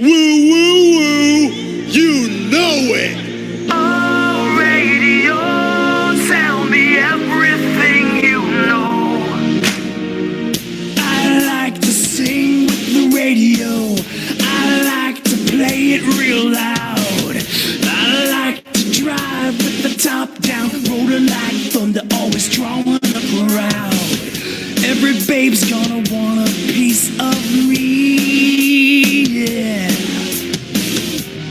Woo, woo, woo, you know it. Oh, radio, tell me everything you know. I like to sing with the radio. I like to play it real loud. I like to drive with the top down, rolling like thunder, always drawing a crowd. Every babe's gonna want a piece of me, yeah.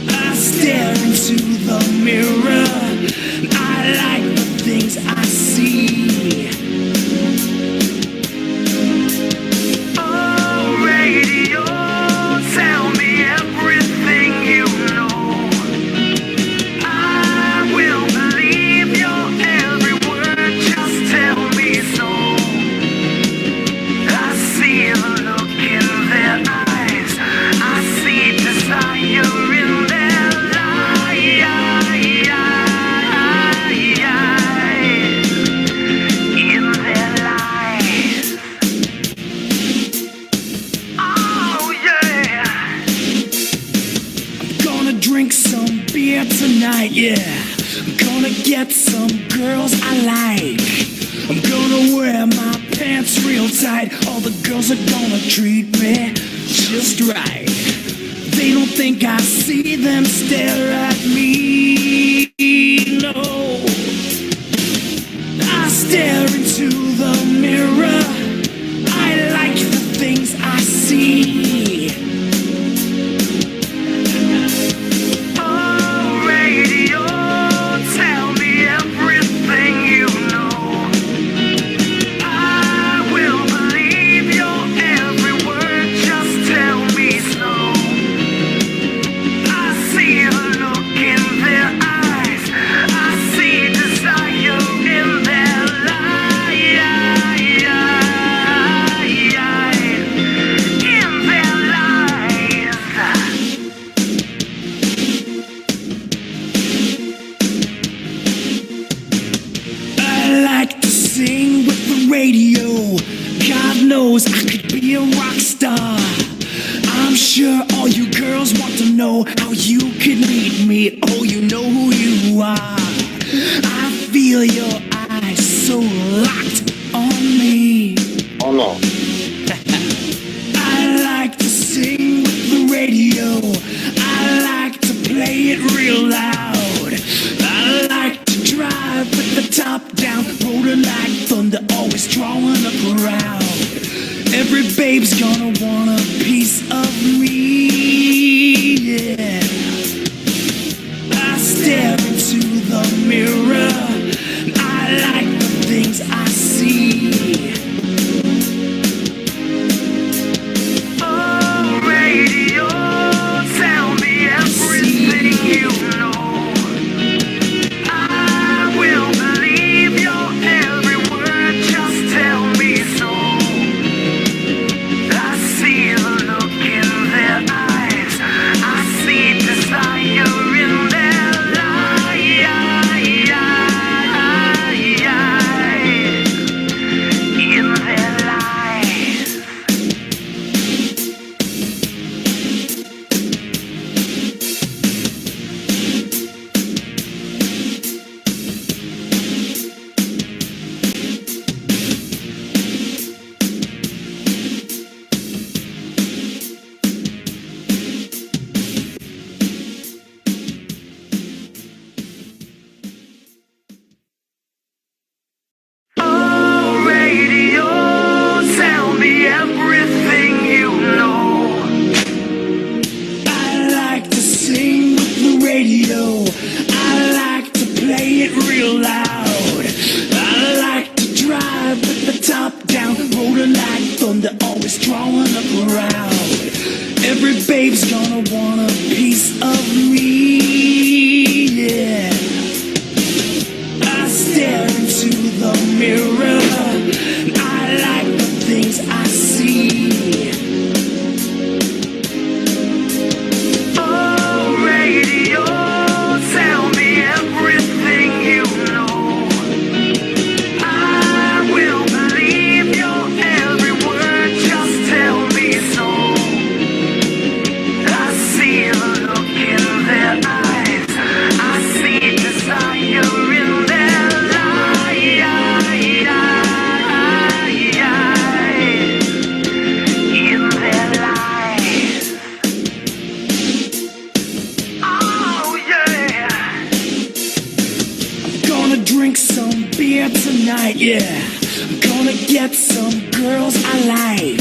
I stare into the mirror. I like the things I see. Oh, radio, tell me everything you know. I will believe your every word, just tell me so. I see the look in their eyes, I see desire in their eyes, in their lives. Oh yeah. I'm gonna drink some beer tonight, yeah. I'm gonna get some girls I like. I'm gonna wear my pants real tight. All the girls are gonna treat me just right. They don't think I see them stare at me, no. I stare into the mirror. I like the things I see. Oh, radio, tell me everything you know. I will believe your every word, just tell me so. I see the look in their eyes, I see desire in their lives, in their lives. I like to sing with the radio. God knows I could be a rock star. I'm sure all you girls want to know how you could meet me. Oh, you know who you are. I feel your eyes so locked on me. Oh no. I like to sing with the radio. I like to play it real loud. I like to drive with the top down, rolling like thunder, always drawing a crowd. Every babe's gonna want a piece of me, yeah. I stare into the mirror. I like the things I see. Oh, radio, tell me everything you know. I will believe your every word, just tell me so. I see the look in their eyes, I see desire in their lives, in their lives. Oh, radio, tell me everything you know. I like to sing with the radio. I like to play it real loud. I like to drive with the top down, rolling like thunder, always drawing a crowd. Every babe's gonna want a piece of me, yeah. I stare into the mirror. I like the things I see. Oh, radio, tell me everything you know. I will believe your every word, get some girls I like.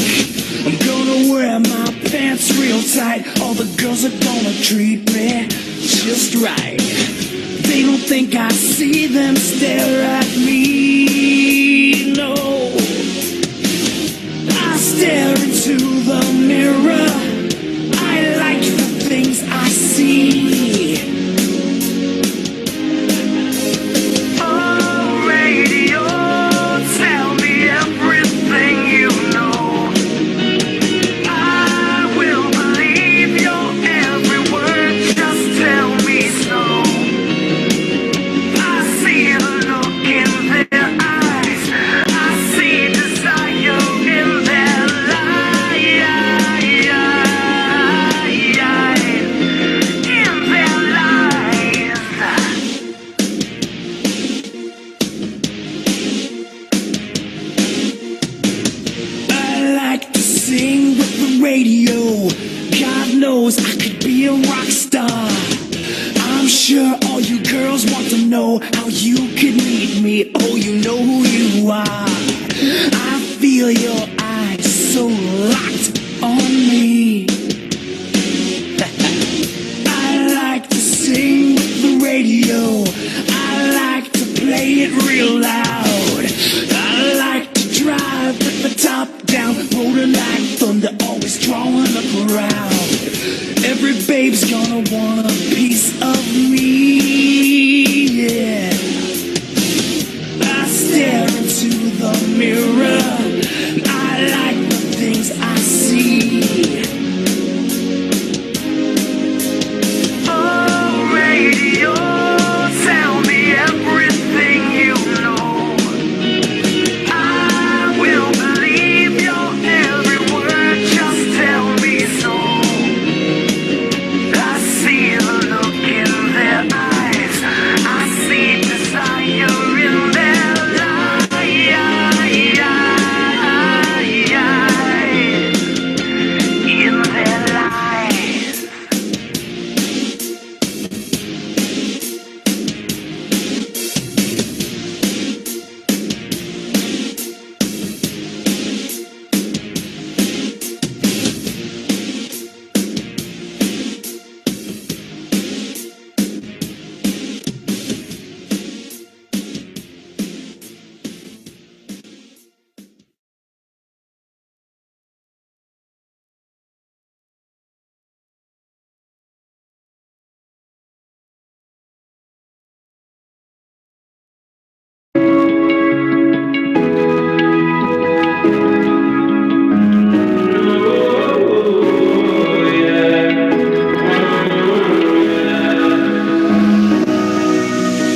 I'm gonna wear my pants real tight. All the girls are gonna treat me just right. They don't think I see them stare at me, no. I stare into the mirror. I like the things I see. Oh, radio, tell me everything you know. I will believe your every word, just tell me so. I see the look in their eyes, I see desire in their lies, in their lies. I like to sing with the radio. God knows I could be a rock star. I'm sure all you girls want to know how you could meet me. Oh, you know who you are. I feel your eyes so locked on me. I like to sing with the radio. I like to play it real loud. I like to drive with the top down, rolling like thunder, always drawing a crowd. Every babe's gonna want a piece of me, yeah. I stare into the mirror. I like the things I see. Oh, radio, tell me everything you know. I will believe your every word, just tell me so. I see the look in their eyes, I see desire in their lies, in their lies.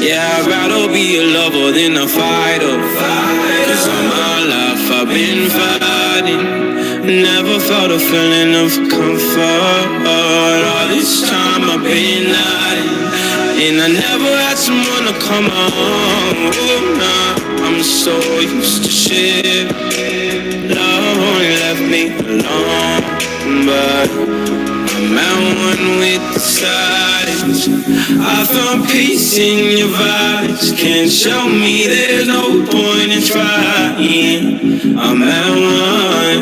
Yeah, I'd rather be a lover than a fighter. Cause all my life I've been fighting. Never felt a feeling of comfort. All this time I've been hiding. And I never had someone to come on. Oh, nah, I'm so used to shit. Love only left me alone. But I'm at one with the silence. I found peace in your vibes. Can't show me there's no point in trying. I'm at one,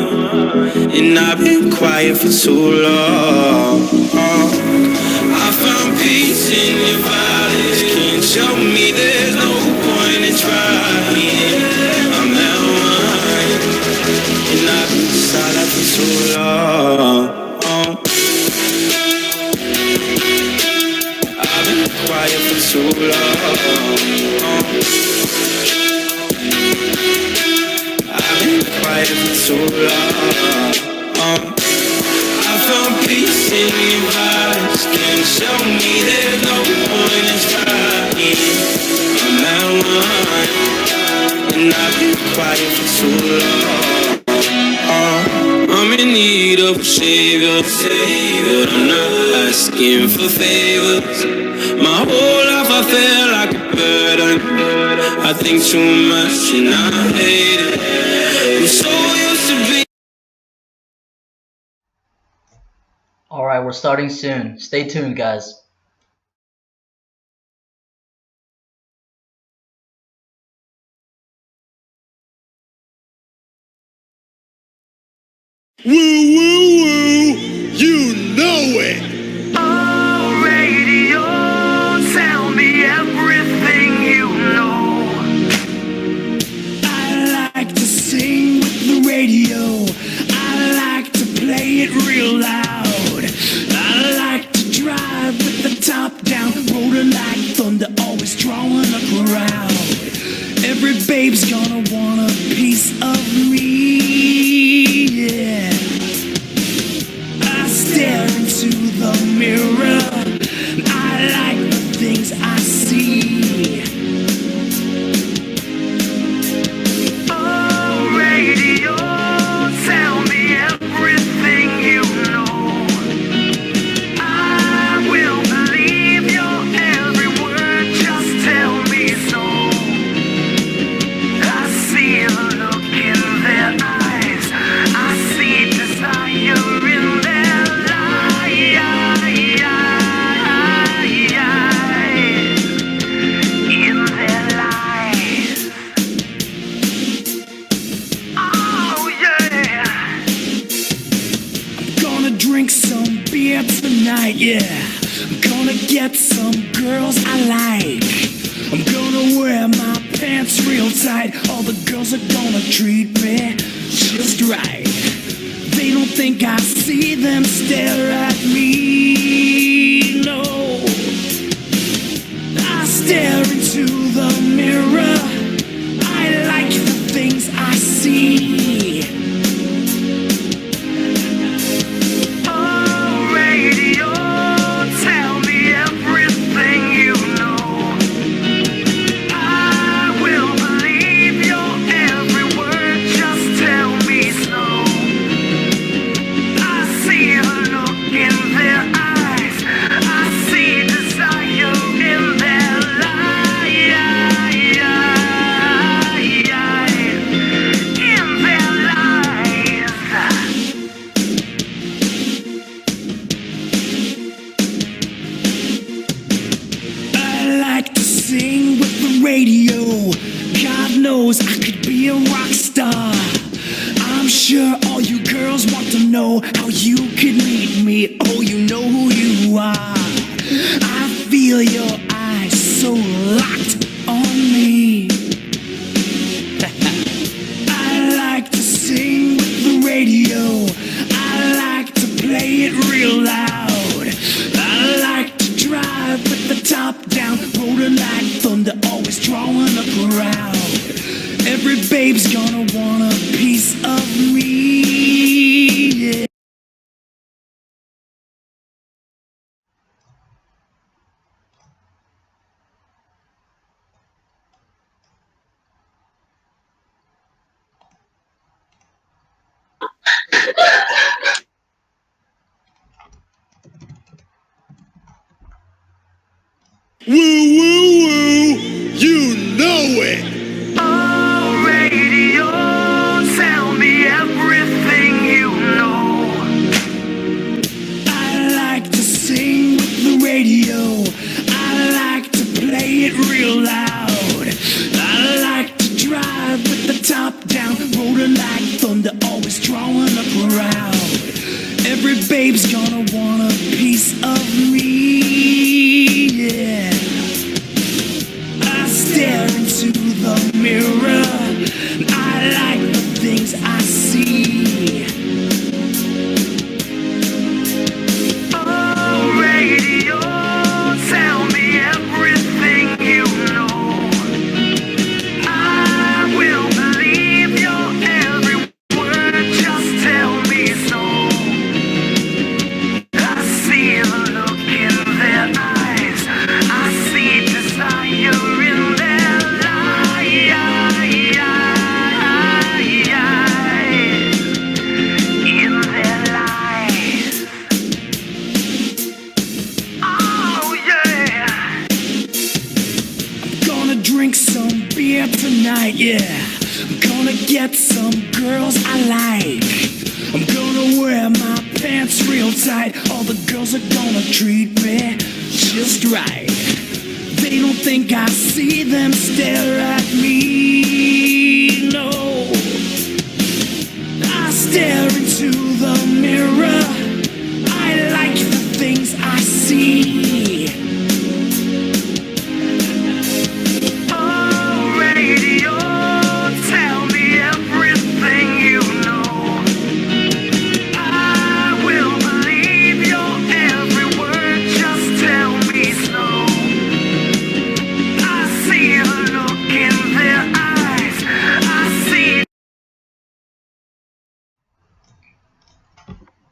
and I've been quiet for too long. I found peace in your vibes. Can't show me there's no point in trying. I'm at one, and I've been silent for too long. I've been quiet for too long. I've been quiet for too long. I found peace in your vibes. Can't show me there's no point in trying. I'm at one, and I've been quiet for too long. I'm in need of a savior, but I'm not asking for favors. My whole life I feel like a burden. I think too much and I hate it. I'm so used to being. Alright, we're starting soon. Stay tuned, guys. Woo, woo, woo, you know it. Oh, radio, tell me everything you know. I like to sing with the radio. I like to play it real loud. I like to drive with the top down, rolling like thunder, always drawing a crowd. Every babe's gonna want a piece of me, yeah. I stare into the mirror. I like the things I see. Oh, radio, tell me everything you know. I will believe your every word, just tell me so. I see the look in their eyes. I see desire in their eyes. In their lives. Oh yeah. Gonna drink some beer tonight, yeah. I'm gonna get some girls I like. I'm gonna wear my pants real tight. All the girls are gonna treat me just right. They don't think I see them stare at me, no. I stare into the mirror. I like the things I see. Oh, radio, tell me everything you know. I will believe your every word, just tell me so. I see the look in their eyes. I see desire in their lives. In their lives. I like to sing with the radio. God knows I could be a rock star. I'm sure all you girls want to know how you could meet me. Oh, you know who you are. I feel your eyes so locked on me. I like to sing with the radio. I like to play it real loud. I like to drive with the top down, rolling like thunder, always drawing a crowd. Every babe's gonna want a piece of me, yeah. Woo, woo, woo, you know it. Oh, radio, tell me everything you know. I like to sing with the radio. I like to play it real loud. I like to drive with the top down, rolling like thunder, always drawing a crowd. Every babe's gonna want a piece of me, yeah. I stare into the mirror. I like the things I see. Oh, radio, tell me everything you know. I will believe your every word, just tell me so. I see the look in their eyes. I see desire in their lives. In their lives. Oh yeah. Gonna drink some beer tonight, yeah. I'm gonna get some girls I like. I'm gonna wear my pants real tight. All the girls are gonna treat me just right. They don't think I see them stare at me, no. I stare into Oh, radio, tell me everything you know. I will believe your every word, just tell me so. I see the look in their eyes. I see.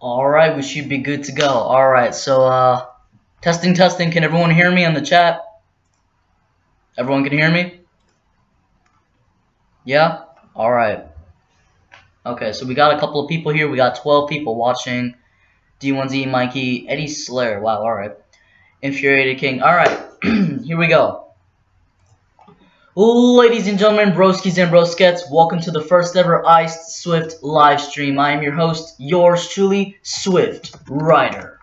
Alright, we should be good to go. Alright, so testing. Can everyone hear me on the chat? Everyone can hear me? Yeah? Alright. Okay, so we got a couple of people here. We got 12 people watching. D1Z, Mikey, Eddie Slayer. Wow, alright. Infuriated King. Alright, here we go. Ladies and gentlemen, broskies and broskets, welcome to the first ever Iced Swift live stream. I am your host, yours truly, Swift Rider.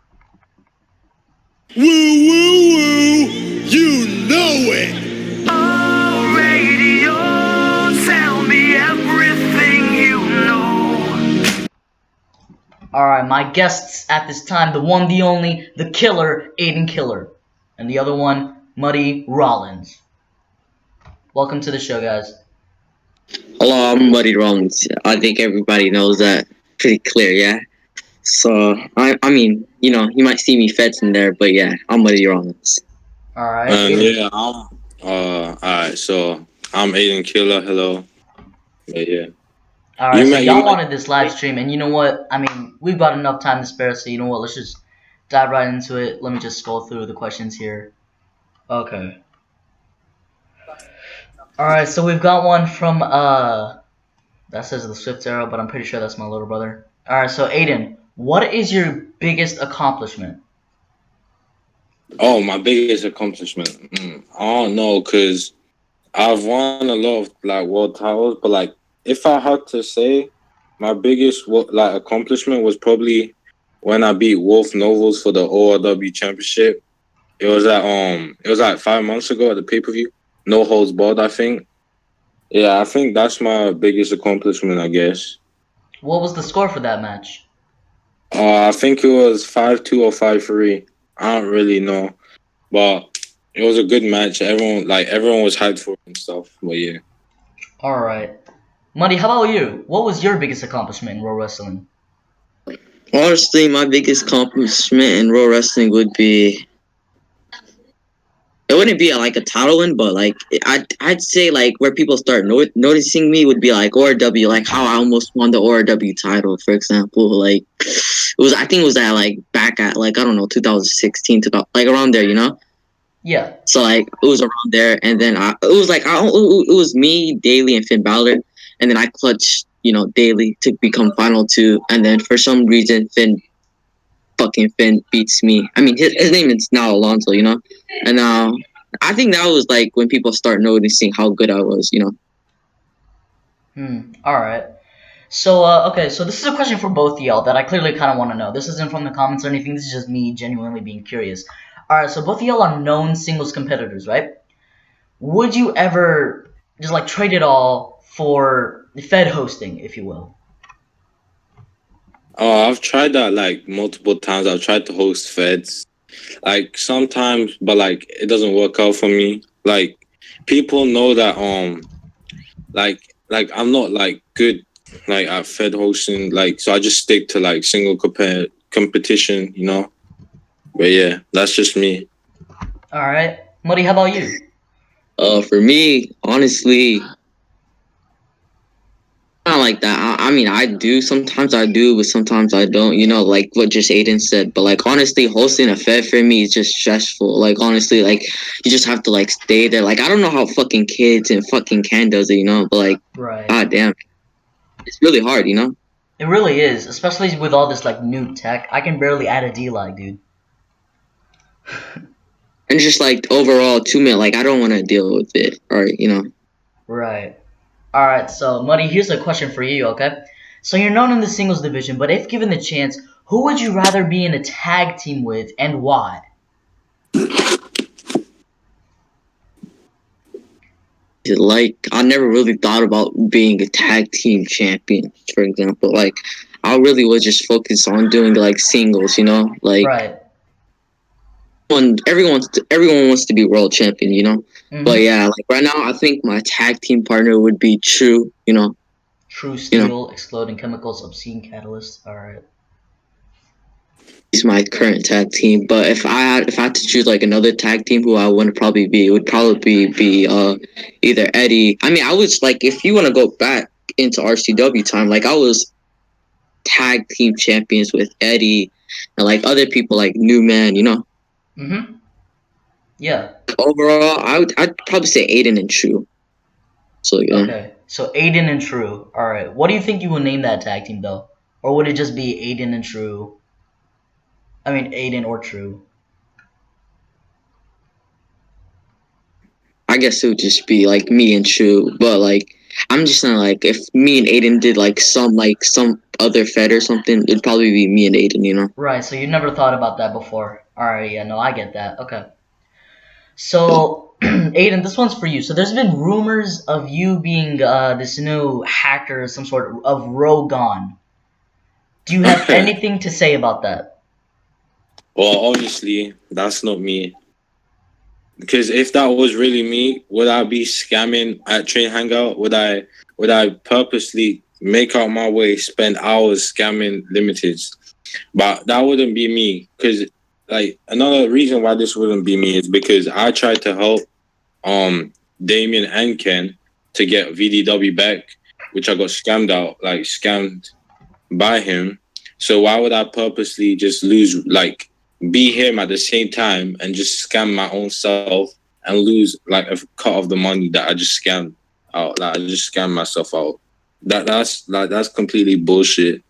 Woo, woo, woo. You know it. Oh, radio, tell me everything you know. Alright, my guests at this time, the one, the only, the killer, Aiden Killer. And the other one, Muddy Rollins. Welcome to the show, guys. Hello, I'm Muddy Rollins. I think everybody knows that pretty clear, yeah? So, I mean, you know, you might see me fencing there, but yeah, I'm Muddy Rollins. Alright. Yeah, alright, so I'm Aiden Killer, hello. Yeah. Alright, You so might- y'all you might- wanted this live stream, and you know what? I mean, we've got enough time to spare, so you know what? Let's just dive right into it. Let me just scroll through the questions here. Okay. Alright, so we've got one from, that says the Swift Arrow, but I'm pretty sure that's my little brother. Alright, so Aiden, what is your biggest accomplishment? Oh, my biggest accomplishment. I don't know, cause I've won a lot of like world titles, but like if I had to say, my biggest accomplishment was probably when I beat Wolf Novels for the ORW championship. It was like 5 months ago at the pay-per-view. No holds barred, I think. Yeah, I think that's my biggest accomplishment, I guess. What was the score for that match? I think it was 5-2 or 5-3. I don't really know, but it was a good match. Everyone was hyped for it and stuff. But yeah. Alright. Muddy, how about you? What was your biggest accomplishment in Pro Wrestling? Honestly, my biggest accomplishment in Pro Wrestling would be... It wouldn't be like a title win, but like I'd say like where people start noticing me would be like ORW, like how I almost won the ORW title, for example. Like I think it was at like back at like I don't know 2016 to like around there, you know. Yeah. So like it was around there, and then it was me, Daly, and Finn Balor, and then I clutched Daly to become final two, and then for some reason Finn beats me. I mean his name is now Alonso, you know, and I think that was like when people start noticing how good I was, you know. Alright. So, okay, so this is a question for both of y'all that I clearly kind of want to know. This isn't from the comments or anything, this is just me genuinely being curious. Alright, so both of y'all are known singles competitors, right? Would you ever just, like, trade it all for Fed hosting, if you will? Oh, I've tried that like multiple times. I've tried to host feds, like sometimes, but like it doesn't work out for me. Like people know that like I'm not like good like at fed hosting. Like so, I just stick to like single competition, you know. But yeah, that's just me. Alright. Muddy, how about you? For me, honestly, not like that. I mean, I do. Sometimes I do, but sometimes I don't. You know, like what just Aiden said. But like honestly, hosting a fed for me is just stressful. Like honestly, like you just have to like stay there. Like I don't know how fucking kids and fucking Ken does it, you know. But like, Right. god damn, it's really hard, you know. It really is, especially with all this, like, new tech. I can barely add a D-Lag, dude. And just like overall 2 minutes, like I don't want to deal with it, or you know. Right. Alright, so Muddy, here's a question for you, okay? So you're known in the singles division, but if given the chance, who would you rather be in a tag team with and why? Like I never really thought about being a tag team champion, for example. Like I really was just focused on doing like singles, you know, like. Right. everyone wants to be world champion, you know. But Mm-hmm. yeah, like right now, I think my tag team partner would be True. True You know, Steel, Exploding Chemicals, Obscene Catalyst. All right. he's my current tag team. But if I had to choose like another tag team, who I want to probably be, it would probably be either Eddie. I mean, I was like, if you want to go back into RCW time, like I was tag team champions with Eddie and like other people like New Man. You know, Mm-hmm. Yeah. overall, I'd probably say Aiden and True. So yeah. Okay. So Aiden and True. All right. What do you think you will name that tag team though? Or would it just be Aiden and True? I mean, Aiden or True. I guess it would just be like me and True, but like I'm just saying like if me and Aiden did like some other fed or something, it'd probably be me and Aiden, you know. Right. So you never thought about that before. All right. Yeah. No, I get that. Okay. So, Aiden, this one's for you. So, there's been rumors of you being this new hacker, some sort of Rogon. Do you have anything to say about that? Well, obviously, that's not me. Because if that was really me, would I be scamming at Train Hangout? Would I purposely make out my way, spend hours scamming limiteds? But that wouldn't be me. Because like another reason why this wouldn't be me is because I tried to help Damien and Ken to get VDW back, which I got scammed by him. So why would I purposely just be him at the same time and just scam my own self and lose like a cut of the money that I just scammed out? Like I just scammed myself out. That's completely bullshit.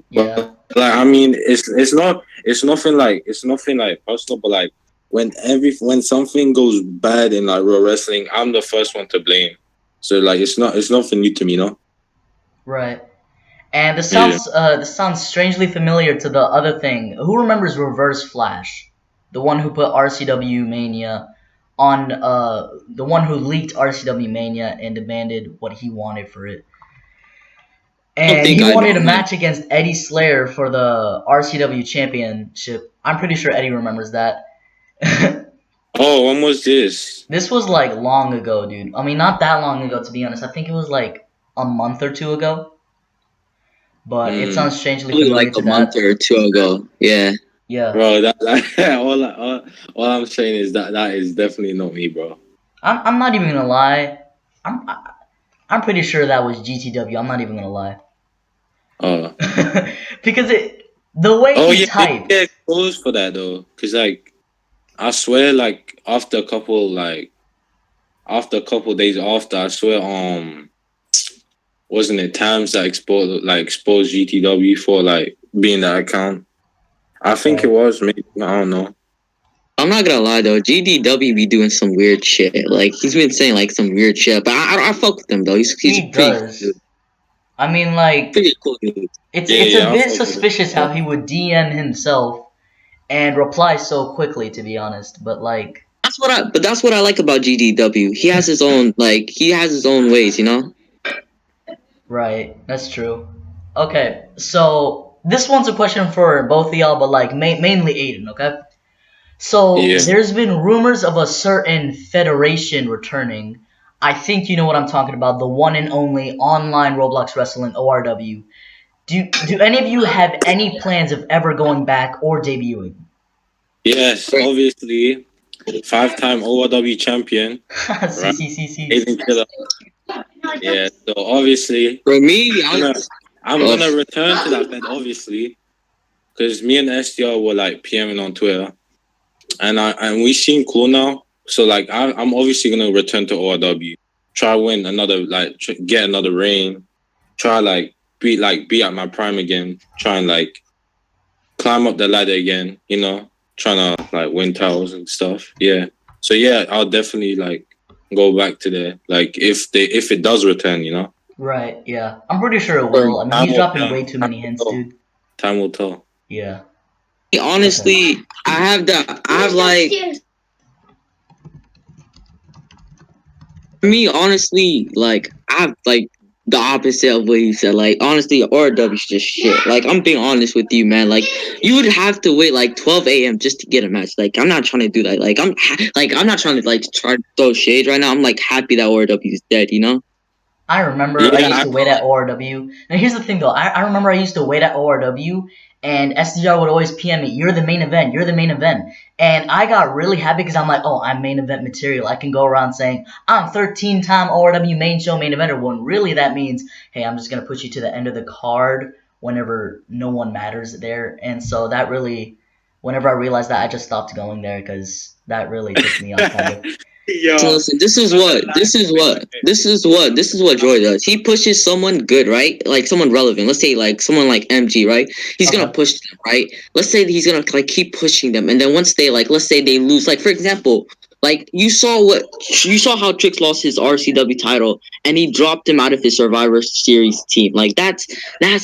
Yeah. But like I mean, it's nothing like personal. But like when something goes bad in like real wrestling, I'm the first one to blame. So like it's nothing new to me, no. Right. And Yeah. this sounds strangely familiar to the other thing. Who remembers Reverse Flash? The one who put RCW Mania on the one who leaked RCW Mania and demanded what he wanted for it. I don't And think he I wanted a know. match against Eddie Slayer for the RCW Championship. I'm pretty sure Eddie remembers that. Oh, when was this? This was like long ago, dude. I mean, not that long ago, to be honest. I think it was like a month or two ago. But it Mm. sounds strangely Probably like familiar a to month that. or two ago. Yeah. Yeah. Bro, all I'm saying is that is definitely not me, bro. I'm not even gonna lie. I'm I'm pretty sure that was GTW. I'm not even gonna lie. Oh, Because the way oh he yeah, they typed. get exposed for that though, cause like I swear, like after a couple days after, I swear, wasn't it Times that exposed GTW for like being that account? I think it Oh, was maybe I don't know. I'm not gonna lie though, GDW be doing some weird shit. Like he's been saying like some weird shit, but I fuck with him though. He's he pretty cool dude. does. I mean, like Pretty cool dude. it's a Yeah, I bit fuck with it. suspicious how he would DM himself and reply so quickly. To be honest, but like. That's what I like about GDW. He has his own ways, you know. Right, that's true. Okay, so this one's a question for both of y'all, but like mainly Aiden, okay? So Yeah. there's been rumors of a certain federation returning. I think you know what I'm talking about, the one and only online Roblox Wrestling ORW. Do any of you have any plans of ever going back or debuting? Yes, obviously, 5-time ORW champion, See, right? see, see, see. Aiden Killer. Yeah, so obviously, For me, I'm gonna return to that bed, obviously, because me and SDR were like PMing on Twitter, and we seem cool now. So like, I'm obviously gonna return to ORW, try win another get another reign, try be at my prime again, try and like climb up the ladder again, you know, trying to like win titles and stuff. Yeah. So yeah, I'll definitely like go back to there. Like if it does return, you know. Right, yeah. I'm pretty sure it for will. I mean, Time he's will dropping tell. way too many hints, dude. Time will tell. Yeah. me, Okay. honestly, I have like for me, honestly, like I have like the opposite of what you said. Like, honestly, RW is just shit. Like, I'm being honest with you, man. Like, you would have to wait like 12 a.m. just to get a match. Like, I'm not trying to do that. Like, I'm not trying to like try to throw shade right now. I'm like happy that RW is dead. You know? I remember I Yeah, used to wait at ORW. Now here's the thing though, I remember I used to wait at ORW and SDR would always PM me, you're the main event, you're the main event. And I got really happy because I'm like, oh, I'm main event material. I can go around saying, I'm 13-time ORW main show main eventer, when really that means, hey, I'm just going to push you to the end of the card whenever no one matters there. And so that really, whenever I realized that, I just stopped going there because that really pissed me off kind of. So yo, listen, this is what Joy does. He pushes someone good, right? Like someone relevant. Let's say like someone like MG, right? He's gonna Okay. push them, right? Let's say he's gonna like keep pushing them, and then once they like, let's say they lose. Like for example, like you saw how Trix lost his RCW title, and he dropped him out of his Survivor Series team. Like that's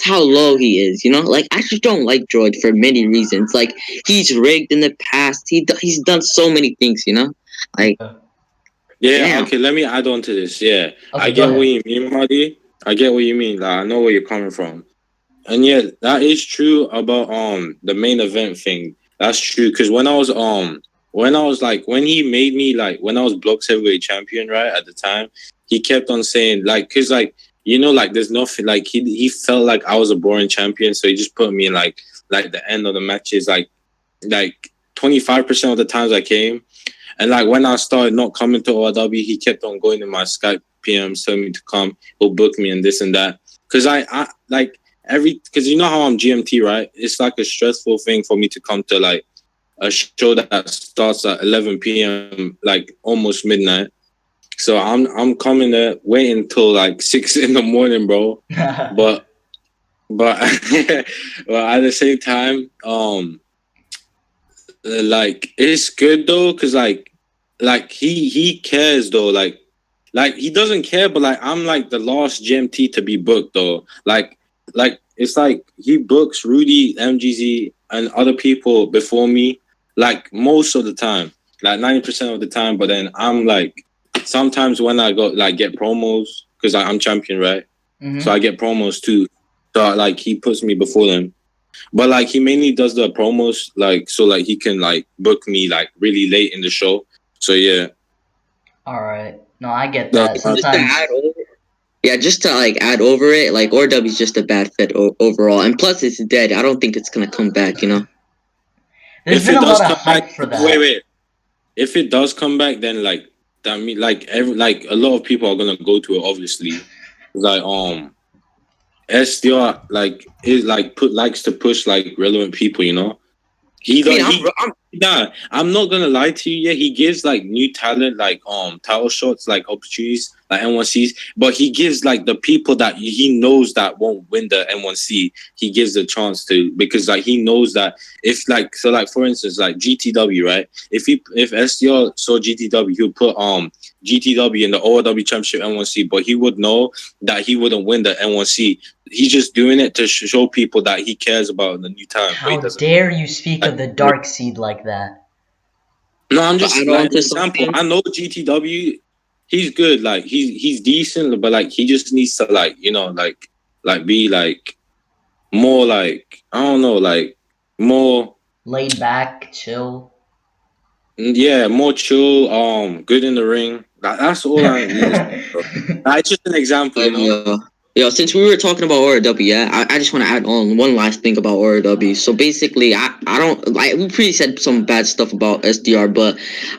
how low he is, you know. Like I just don't like Droid for many reasons. Like he's rigged in the past. He's done so many things, you know. Like yeah. damn. Okay, let me add on to this. Yeah, I Okay, go get what ahead. you mean, Muddy. I get what you mean. Like, I know where you're coming from. And yeah, that is true about the main event thing. That's true because when I was like when he made me like when I was Blocks Heavyweight Champion, right, at the time, he kept on saying like because like like there's nothing like he felt like I was a boring champion, so he just put me in like the end of the matches like 25% of the times I came. And like when I started not coming to ORW, he kept on going to my Skype PMs telling me to come, he'll book me and this and that. Cause I like because you know how I'm GMT, right? It's like a stressful thing for me to come to like a show that starts at 11 p.m. like almost midnight. So I'm coming there waiting until like 6 in the morning, bro. But but but at the same time, like it's good though, cause like he cares though, like he doesn't care, but like I'm like the last GMT to be booked though, like it's like he books Rudy, MGZ, and other people before me, like most of the time, like 90% of the time. But then I'm like sometimes when I go like get promos, cause I'm champion, right? So I Mm-hmm. get promos too. So like he puts me before them. But like he mainly does the promos like so like he can like book me like really late in the show. So yeah. All right. No, I get No, that. just to add Sometimes over, yeah, just to like add over it, like OW is just a bad fit overall, and plus it's dead. I don't think it's gonna come back. You know, there's If been it a lot does of come back, hype for that. wait. If it does come back, then like that mean like a lot of people are gonna go to it. Obviously, like SDR like is like put likes to push like relevant people. You know. He I mean, don't he Nah, I'm not gonna lie to you. Yeah, he gives like new talent, like title shots, like opportunities, like N1Cs. But he gives like the people that he knows that won't win the N1C. He gives the chance to because like he knows that if like so like for instance like GTW, right? If SDR saw GTW, he'll put GTW in the OW Championship N1C, but he would know that he wouldn't win the N1C. He's just doing it to show people that he cares about the new talent, but he How doesn't. dare you speak Like, of the dark seed like that? no, I'm to just add like on an to example. something. I know GTW, he's good. Like he's decent, but like he just needs to like like be like more like I don't know like more Laid back, chill. yeah more chill. Good in the ring. That's all I need to say. Bro. It's just an example, you know. Yeah, since we were talking about RW, yeah, I just want to add on one last thing about RW. So basically, I don't like we pretty said some bad stuff about SDR, but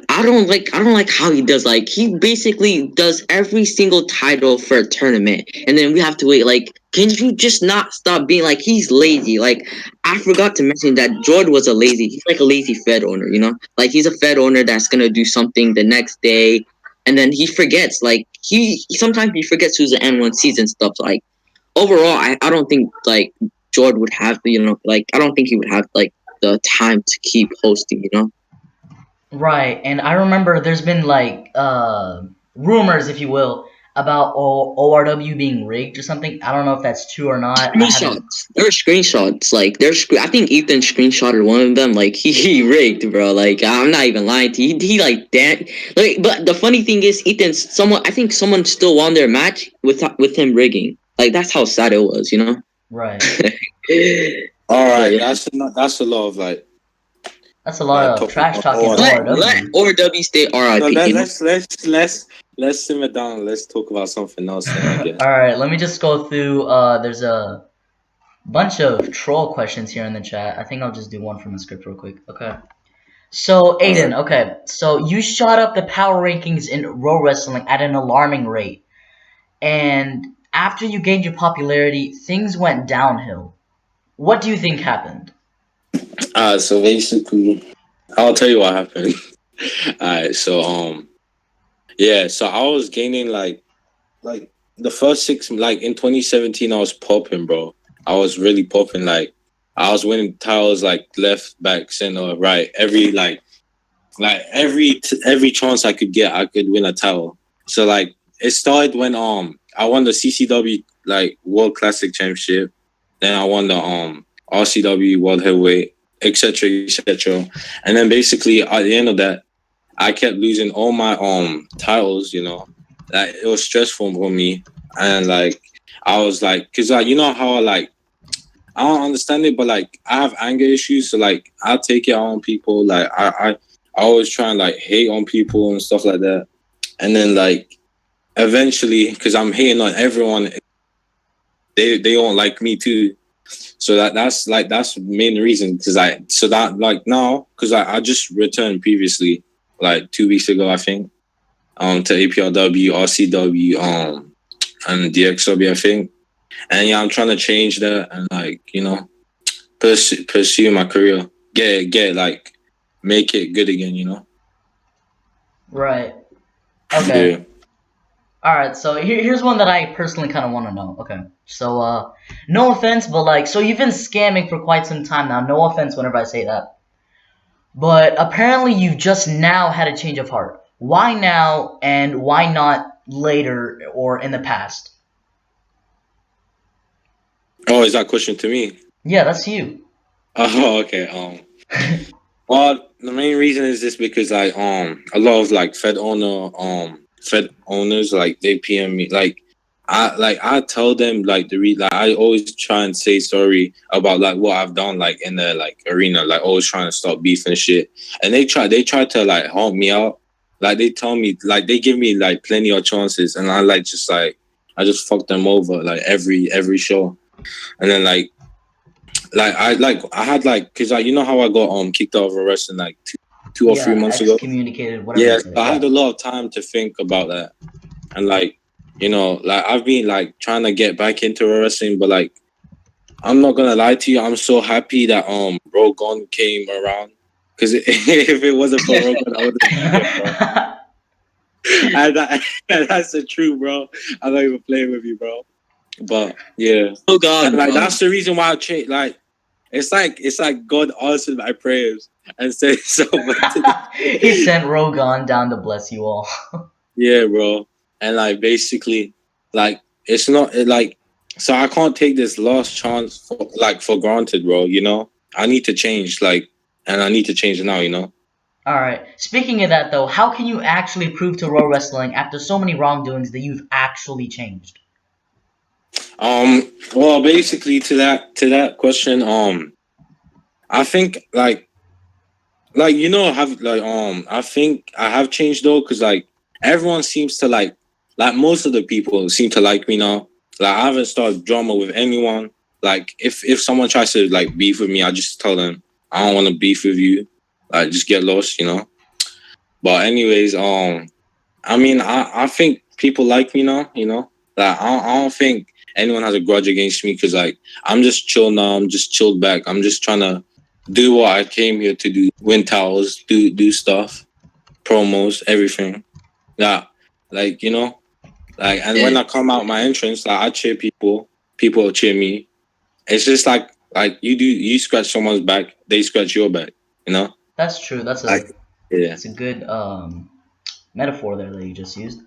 I don't like how he does. Like he basically does every single title for a tournament, and then we have to wait. Like, can you just not stop being like he's lazy? Like I forgot to mention that Jordan was a lazy. He's like a lazy Fed owner, you know. Like he's a Fed owner that's gonna do something the next day, and then he forgets. Like he sometimes he forgets who's the N1 season stuff. Like overall, I don't think like Jordan would have the like I don't think he would have like the time to keep hosting. You know. Right, and I remember there's been like rumors, if you will, about ORW being rigged or something. I don't know if that's true or not. I haven't. Screenshots. There were screenshots. Like I think Ethan screenshotted one of them. Like he rigged, bro. Like I'm not even lying to you. He like that. Like, but the funny thing is, I think someone still won their match with him rigging. Like that's how sad it was, you know. Right. All right, Yeah. that's a lot of like. That's a lot of trash talking Let ORW. ORW stay RIP. No, you know? let's simmer down. Let's talk about something else then, I guess. All right, let me just go through. There's a bunch of troll questions here in the chat. I think I'll just do one from the script real quick. Okay. So Aiden, okay. So you shot up the power rankings in Pro Wrestling at an alarming rate, and after you gained your popularity, things went downhill. What do you think happened? So basically, I'll tell you what happened. Alright, so yeah, so I was gaining like the first 6 like in 2017 I was popping, bro. I was really popping. Like I was winning titles like left, back, center, right. Every chance I could get, I could win a title. So like it started when I won the CCW like World Classic Championship. Then I won the RCW World Heavyweight, etc., etc. And then basically at the end of that, I kept losing all my titles. You know, like it was stressful for me, and like I was like, cause like you know how like I don't understand it, but like I have anger issues, so like I take it out on people. Like I always try and like hate on people and stuff like that, and then like eventually, cause I'm hating on everyone, they don't like me too. So that's the main reason. Cause I just returned previously, like 2 weeks ago, I think, to APLW, RCW, and DXW, I think. And yeah, I'm trying to change that and like, you know, pursue my career, get like, make it good again, you know? Right. Okay. Yeah. Alright, so here's one that I personally kind of want to know. Okay. So, no offense, but like, so you've been scamming for quite some time now. No offense whenever I say that. But apparently you've just now had a change of heart. Why now, and why not later or in the past? Oh, is that a question to me? Yeah, that's you. Oh, okay. Well, the main reason is just because I a lot of like Fed owners like they PM me like I tell them like I always try and say sorry about like what I've done like in the like arena, like always trying to stop beef and shit, and they try to like help me out. Like they tell me like they give me like plenty of chances, and I just fuck them over like every show, and then like I had like because you know how I got kicked out of a wrestling like two or 3 months ago. Excommunicated, whatever. Yeah, you say. so I had a lot of time to think about that, and like you know, like I've been like trying to get back into wrestling, but like I'm not gonna lie to you, I'm so happy that Rogan came around, because if it wasn't for Rogan, I would have. And that's the truth, bro. I'm not even playing with you, bro. But yeah, Oh God, and, like that's the reason why I changed. Like it's like God answered my prayers and said so. He sent Rogan down to bless you all. Yeah, bro. And like basically, like it's not like so I can't take this last chance for granted, bro. You know, I need to change, like, and I need to change now. You know. Alright, speaking of that though, how can you actually prove to Raw Wrestling after so many wrongdoings that you've actually changed? Well, basically to that question, I think like you know have like I think I have changed though, because like everyone seems to like most of the people seem to like me now. Like I haven't started drama with anyone. Like if someone tries to like beef with me, I just tell them I don't want to beef with you. Like just get lost, you know. But anyways, I mean I think people like me now, you know. Like I don't think anyone has a grudge against me, because like I'm just chill now. I'm just chilled back. I'm just trying to do what I came here to do: win towels, do stuff, promos, everything. Yeah, like you know, like and when I come out my entrance, like I cheer people, people will cheer me. It's just like you scratch someone's back, they scratch your back. You know, That's true. That's like yeah. a good metaphor there that you just used.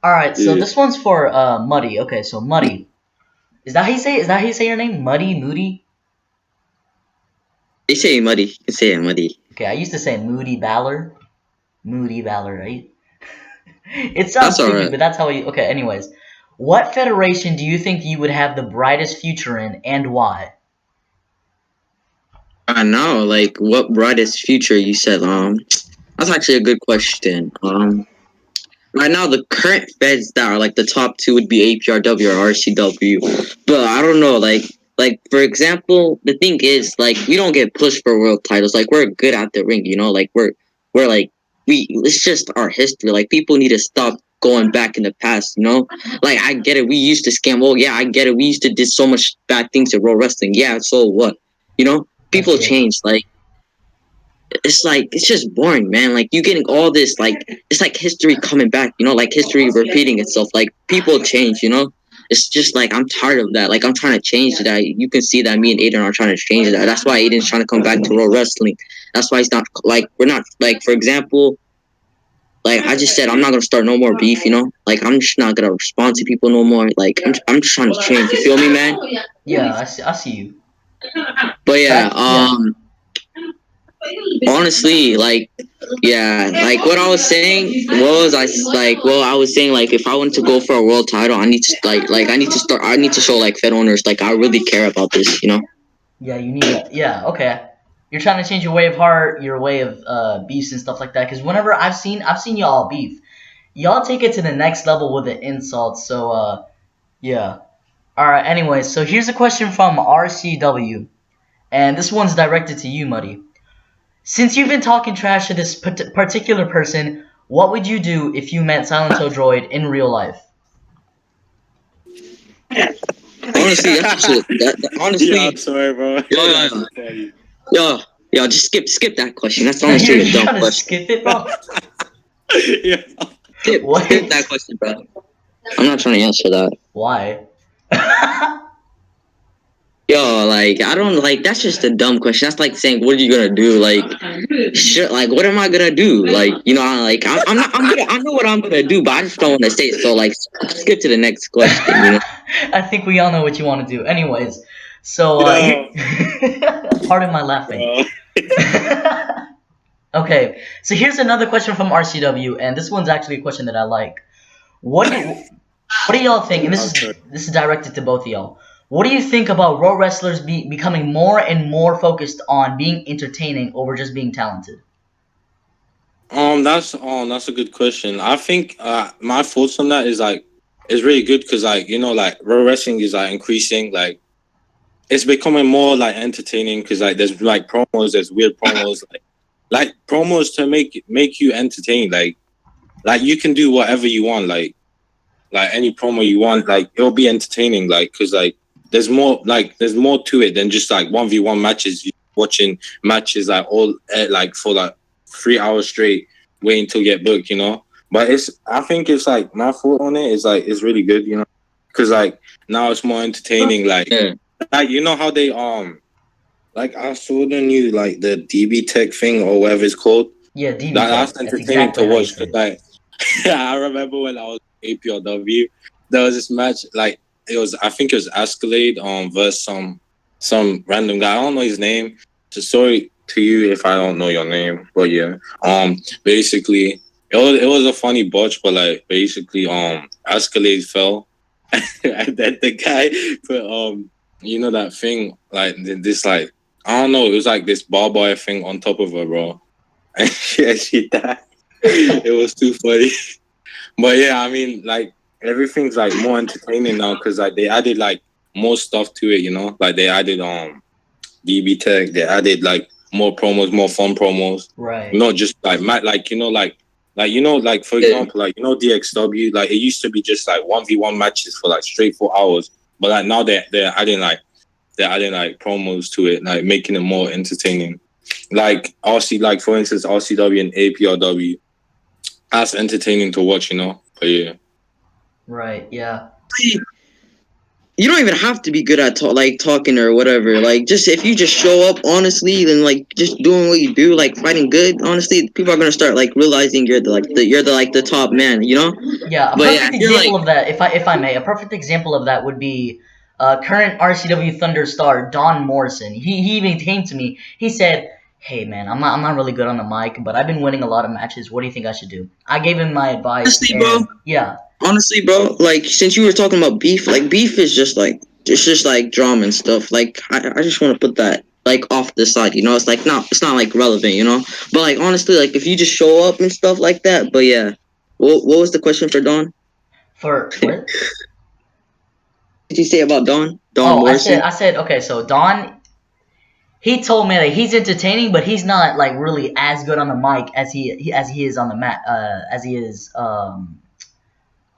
All right, so Yeah. this one's for Muddy. Okay, so Muddy, is that how you say? Is that how you say your name? Muddy, Moody. They say Muddy. You can say it, Muddy. Okay, I used to say Moody Valor. Moody Valor, right? It sounds That's stupid, alright. but that's how we. Okay, anyways, what federation do you think you would have the brightest future in, and why? Now, like, what brightest future you said? That's actually a good question. Right now, the current feds that are like the top two would be APRW or RCW, but I don't know. Like for example, the thing is, like, we don't get pushed for world titles. Like, we're good at the ring, you know. Like, we're like it's just our history. Like, people need to stop going back in the past, you know. Like, I get it. We used to scam. Oh yeah, I get it. We used to did so much bad things in pro wrestling. Yeah, so what? You know, That's people true. change. Like, it's like it's just boring, man. Like, you getting all this, like, it's like history coming back, you know, like history repeating itself. Like, people change, you know. It's just like I'm tired of that. Like, I'm trying to change that. You can see that me and Aiden are trying to change that. That's why Aiden's trying to come back to pro wrestling. That's why he's not like we're not like, for example, like I just said, I'm not gonna start no more beef, you know. Like, I'm just not gonna respond to people no more. Like, I'm just trying to change. You feel me, man? Yeah, I see you. But yeah, Yeah. honestly, like, yeah, like what I was saying was, I was saying, like, if I wanted to go for a world title, I need to I need to show like Fed owners, like, I really care about this, you know. Yeah, you need to. Yeah, okay. You're trying to change your way of heart, your way of beefs and stuff like that. Because whenever I've seen y'all beef, y'all take it to the next level with the insults. So yeah. All right. Anyway, so here's a question from RCW, and this one's directed to you, Muddy. Since you've been talking trash to this particular person, what would you do if you met Silent Hill Droid in real life? Honestly, that's just honestly, Yeah, I'm sorry, bro. That's yo, funny. yo, yo, just skip that question. That's you're, honestly a you're dumb trying to question. skip it, bro? Yeah. Skip What? that question, bro. I'm not trying to answer that. Why? Yo, like, I don't, like, that's just a dumb question. That's like saying, what are you gonna do? Like, sure, like, what am I gonna do? Like, you know, I'm not, I know what I'm gonna do, but I just don't want to say it. So, like, skip to the next question, you know? I think we all know what you want to do. Anyways, so Yo, pardon my laughing. bro. Okay, so here's another question from RCW, and this one's actually a question that I like. What do y'all think? And I'm sorry. this is directed to both of y'all. What do you think about pro wrestlers becoming more and more focused on being entertaining over just being talented? That's a good question. I think my thoughts on that is like it's really good because, like, you know, like pro wrestling is like increasing, like it's becoming more like entertaining because, like, there's like promos, there's weird promos, like promos to make you entertained, like you can do whatever you want, like any promo you want, like it'll be entertaining, like because there's more to it than just like 1v1 matches. You watching matches like all like for like 3 hours straight, waiting to get booked, you know. But I think it's like my thought on it is like it's really good, you know, because like now it's more entertaining. Yeah. Like you know how they like I saw the new like the DB Tech thing or whatever it's called. Yeah, DB That's Tech. That's entertaining to exactly how you watch. say 'Cause, it. like I remember when I was APLW, there was this match, like it was, I think it was Escalade versus some random guy. I don't know his name. So sorry to you if I don't know your name, but yeah. Basically it was a funny botch, but like basically Escalade fell, and then the guy put you know that thing, like this, like I don't know, it was like this barbed wire thing on top of her, bro, and she died. It was too funny. But yeah, I mean, like everything's like more entertaining now because like they added like more stuff to it, you know. Like they added DB Tech, they added like more promos, more fun promos. Right. Not just like like you know, like you know, like for example, like you know DXW, like it used to be just like 1v1 matches for like straight 4 hours, but like now they're adding like promos to it, like making it more entertaining. Like like for instance RCW and APRW, that's entertaining to watch, you know. But yeah. Right. Yeah. you don't even have to be good at talking or whatever. Like, just if you just show up honestly, then like just doing what you do, like fighting good. Honestly, people are gonna start like realizing you're the top man. You know. Yeah, a But yeah, perfect if you're example like of that, if I may, a perfect example of that would be current RCW Thunder star Don Morrison. He even came to me. He said, "Hey man, I'm not really good on the mic, but I've been winning a lot of matches. What do you think I should do?" I gave him my advice, honestly, bro. and yeah, Honestly, bro. Like since you were talking about beef, like beef is just like it's just like drama and stuff. Like I just want to put that like off the side. You know, it's not like relevant. You know, but like honestly, like if you just show up and stuff like that. But yeah, what was the question for Don? for what? Did you say about Don? Don Oh, Morrison? I said, okay, so Don, he told me that he's entertaining, but he's not like really as good on the mic as he is on the mat, as he is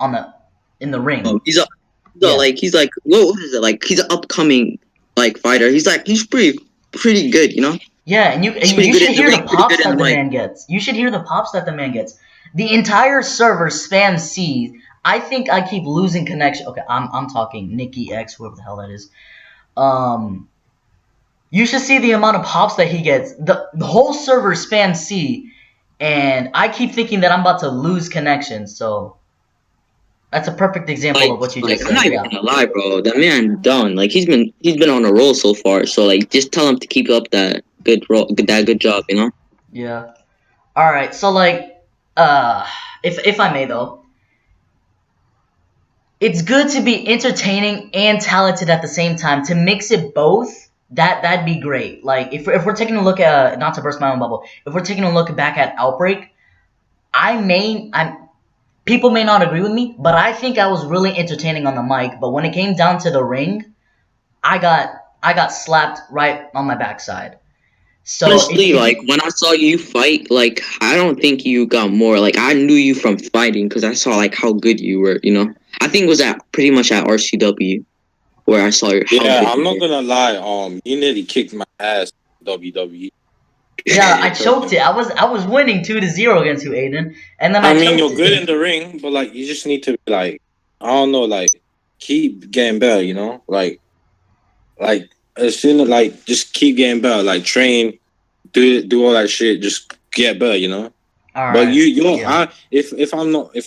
on the in the ring. So Yeah, like he's like what is it like? He's an upcoming like fighter. He's pretty good. You know, yeah, and he's pretty you good should in the hear the ring, pretty pops good in that the the mic. man gets. You should hear the pops that the man gets. The entire server spams C. I think I keep losing connection. Okay, I'm talking Nikki X, whoever the hell that is. Um, you should see the amount of pops that he gets. The whole server spams C, and I keep thinking that I'm about to lose connection. So that's a perfect example of what you Like just I'm said. not even Yeah. gonna lie, bro. That man done. Like he's been on a roll so far. So like just tell him to keep up that good job. You know. Yeah. All right. So like, if I may though, it's good to be entertaining and talented at the same time. To mix it both, that'd be great. Like if we're taking a look at not to burst my own bubble, if we're taking a look back at Outbreak, I'm people may not agree with me, but I think I was really entertaining on the mic. But when it came down to the ring, I got slapped right on my backside. So Honestly, if like you when I saw you fight, like I don't think you got more. Like I knew you from fighting because I saw like how good you were. You know, I think it was at pretty much at RCW where I saw how Yeah, good I'm you not were. gonna lie. You nearly kicked my ass, WWE. yeah, I choked it. I was winning 2-0 against you, Aiden, and then I I mean, choked you're good in it. the ring, but like you just need to like I don't know, like keep getting better. You know, like as soon as like just keep getting better. Like train, do all that shit. Just get better. You know. All But right. you know, Yeah. if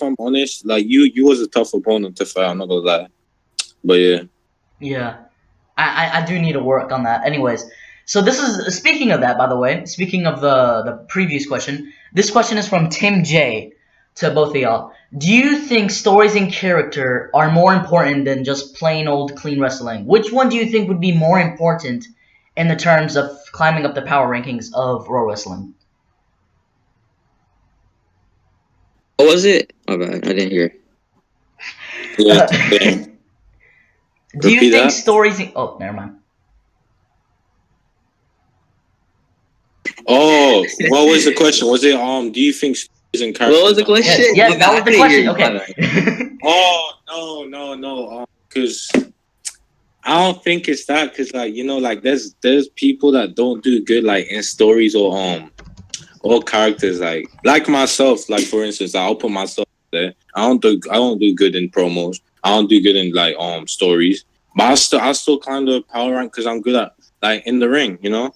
I'm honest, like you was a tough opponent to fight. I'm not gonna lie. But yeah. Yeah. I do need to work on that. Anyways, so this is speaking of that, by the way. Speaking of the previous question, this question is from Tim J. To both of y'all. Do you think stories and character are more important than just plain old clean wrestling? Which one do you think would be more important in the terms of climbing up the power rankings of Raw Wrestling? What was it? My bad, I didn't hear. Yeah, Uh, same. do you Repeat think that. stories? Oh, never mind. Oh, what was the question? Was it do you think stories and What was characters the are more Yes, question? important? My yes, that bad, was I the couldn't hear question. you. My Okay. bad. Oh no. Because I don't think it's that. Because like like there's people that don't do good like in stories or characters like myself. Like for instance, I'll put myself there. I don't do good in promos. I don't do good in like stories. But I still kind of power rank because I'm good at like in the ring. You know.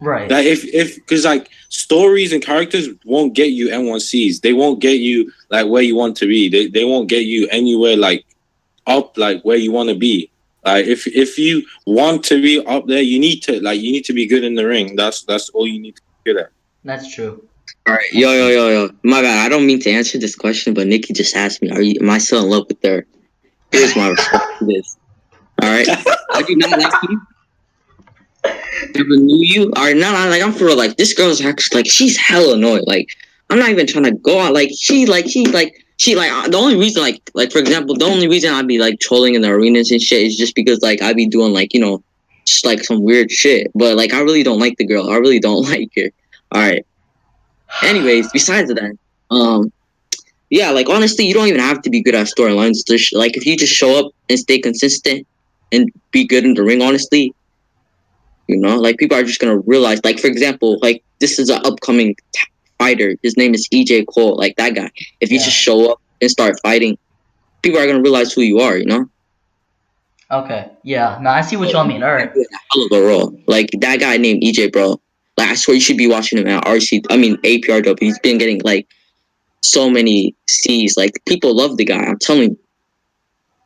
Right. That if because like stories and characters won't get you N1Cs. They won't get you like where you want to be. They won't get you anywhere like up like where you want to be. Like if you want to be up there, you need to be good in the ring. That's all you need to be good at. That's true. All right, That's true. yo. My bad. I don't mean to answer this question, but Nikki just asked me, am I still in love with her? Here's my response to this. All right, I do not like you. Never knew you. All right, no, like I'm for real. Like this girl's actually like she's hella annoying. Like I'm not even trying to go out. Like the only reason like for example the only reason I'd be like trolling in the arenas and shit is just because like I'd be doing like just like some weird shit. But like I really don't like the girl. I really don't like her. All right. Anyways, besides that, yeah, like honestly, you don't even have to be good at storylines. Like if you just show up and stay consistent and be good in the ring, honestly, like people are just gonna realize. Like for example, like this is an upcoming fighter. His name is EJ Cole. Like that guy. If you just Yeah. show up and start fighting, people are gonna realize who you are. You know. Okay. Yeah. No, I see what y'all mean. All right. Doing a hell of a role. Like that guy named EJ, bro. Like I swear you should be watching him at APRW. He's been getting like so many C's. Like people love the guy. I'm telling you.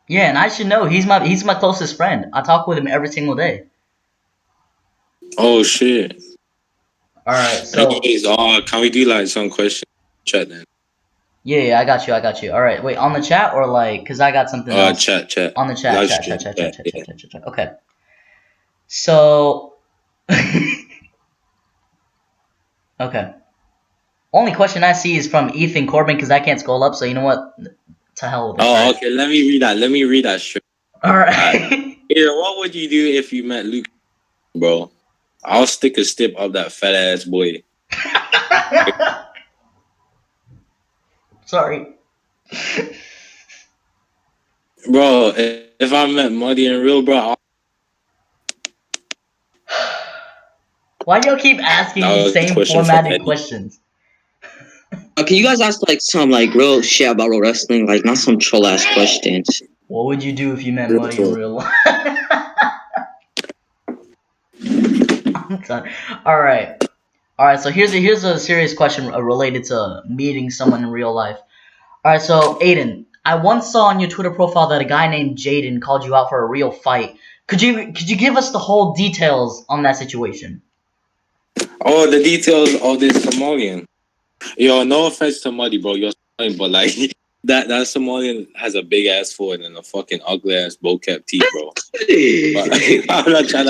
Yeah, and I should know he's my closest friend. I talk with him every single day. Oh shit. All right. So Anyways, can we do like some questions chat then? yeah, I got you. All right. Wait, on the chat or like, cause I got something else. Chat. On the chat. Livestream, yeah. Chat. Okay. So. Okay. Only question I see is from Ethan Corbin because I can't scroll up. So you know what? To hell with it. Oh, okay. Let me read that straight. All right. Yeah, what would you do if you met Luke, bro? I'll stick a stip up that fat ass boy. Sorry. Bro, if I met Muddy in real, bro, Why do y'all keep asking that the was a same question from formatted Eddie. questions? Can you guys ask like some like real shit about real wrestling? Like not some troll ass questions. What would you do if you met Muddy in real life? I'm done. All right. So here's a serious question related to meeting someone in real life. All right. So Aiden, I once saw on your Twitter profile that a guy named Jaden called you out for a real fight. Could you give us the whole details on that situation? Oh, the details of this Somalian. Yo, no offense to Muddy, bro. You're Somalian, but like that Somalian has a big ass forehead and a fucking ugly ass bow cap teeth, bro. But, I'm not trying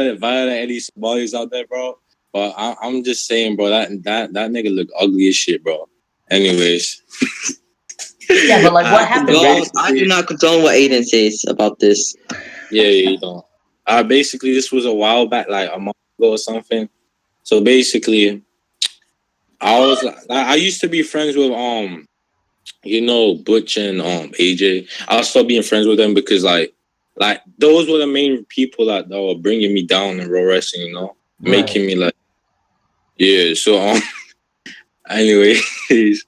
to violate any Somalians out there, bro. But I'm just saying, bro, that nigga look ugly as shit, bro. Anyways. Yeah, but like, what happened? I do not condone what Aiden says about this. Yeah, you don't. Basically, this was a while back, like a month ago or something. So basically, I used to be friends with Butch and AJ. I'll stop being friends with them because like those were the main people that were bringing me down in pro wrestling, you know, making me like, yeah. So anyways,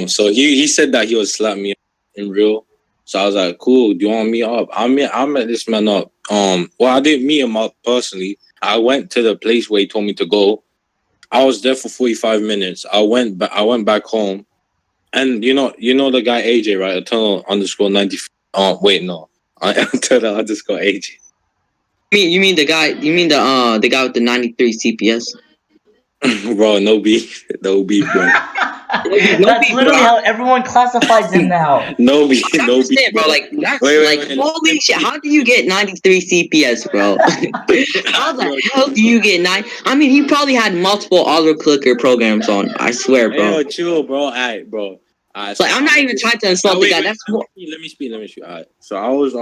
so he said that he would slap me in real. So I was like, cool. Do you want to meet up? I met this man up. Well, I didn't meet him up personally. I went to the place where he told me to go. I was there for 45 minutes. I went back home, and you know the guy AJ, right? Eternal underscore 90. Wait, no, Eternal underscore AJ. You mean the guy? You mean the guy with the 93 CPS? Bro, no beef, bro. That's literally how everyone classifies him now. No beef, bro. Like that's wait. Holy shit! How do you get 93 CPS, bro? How the hell do you get 9? I mean, he probably had multiple auto clicker programs on. I swear, bro. Hey, yo, chill, bro. Alright, bro. So I'm not even trying to insult the guy. That's more. Let me speak. Alright. So I was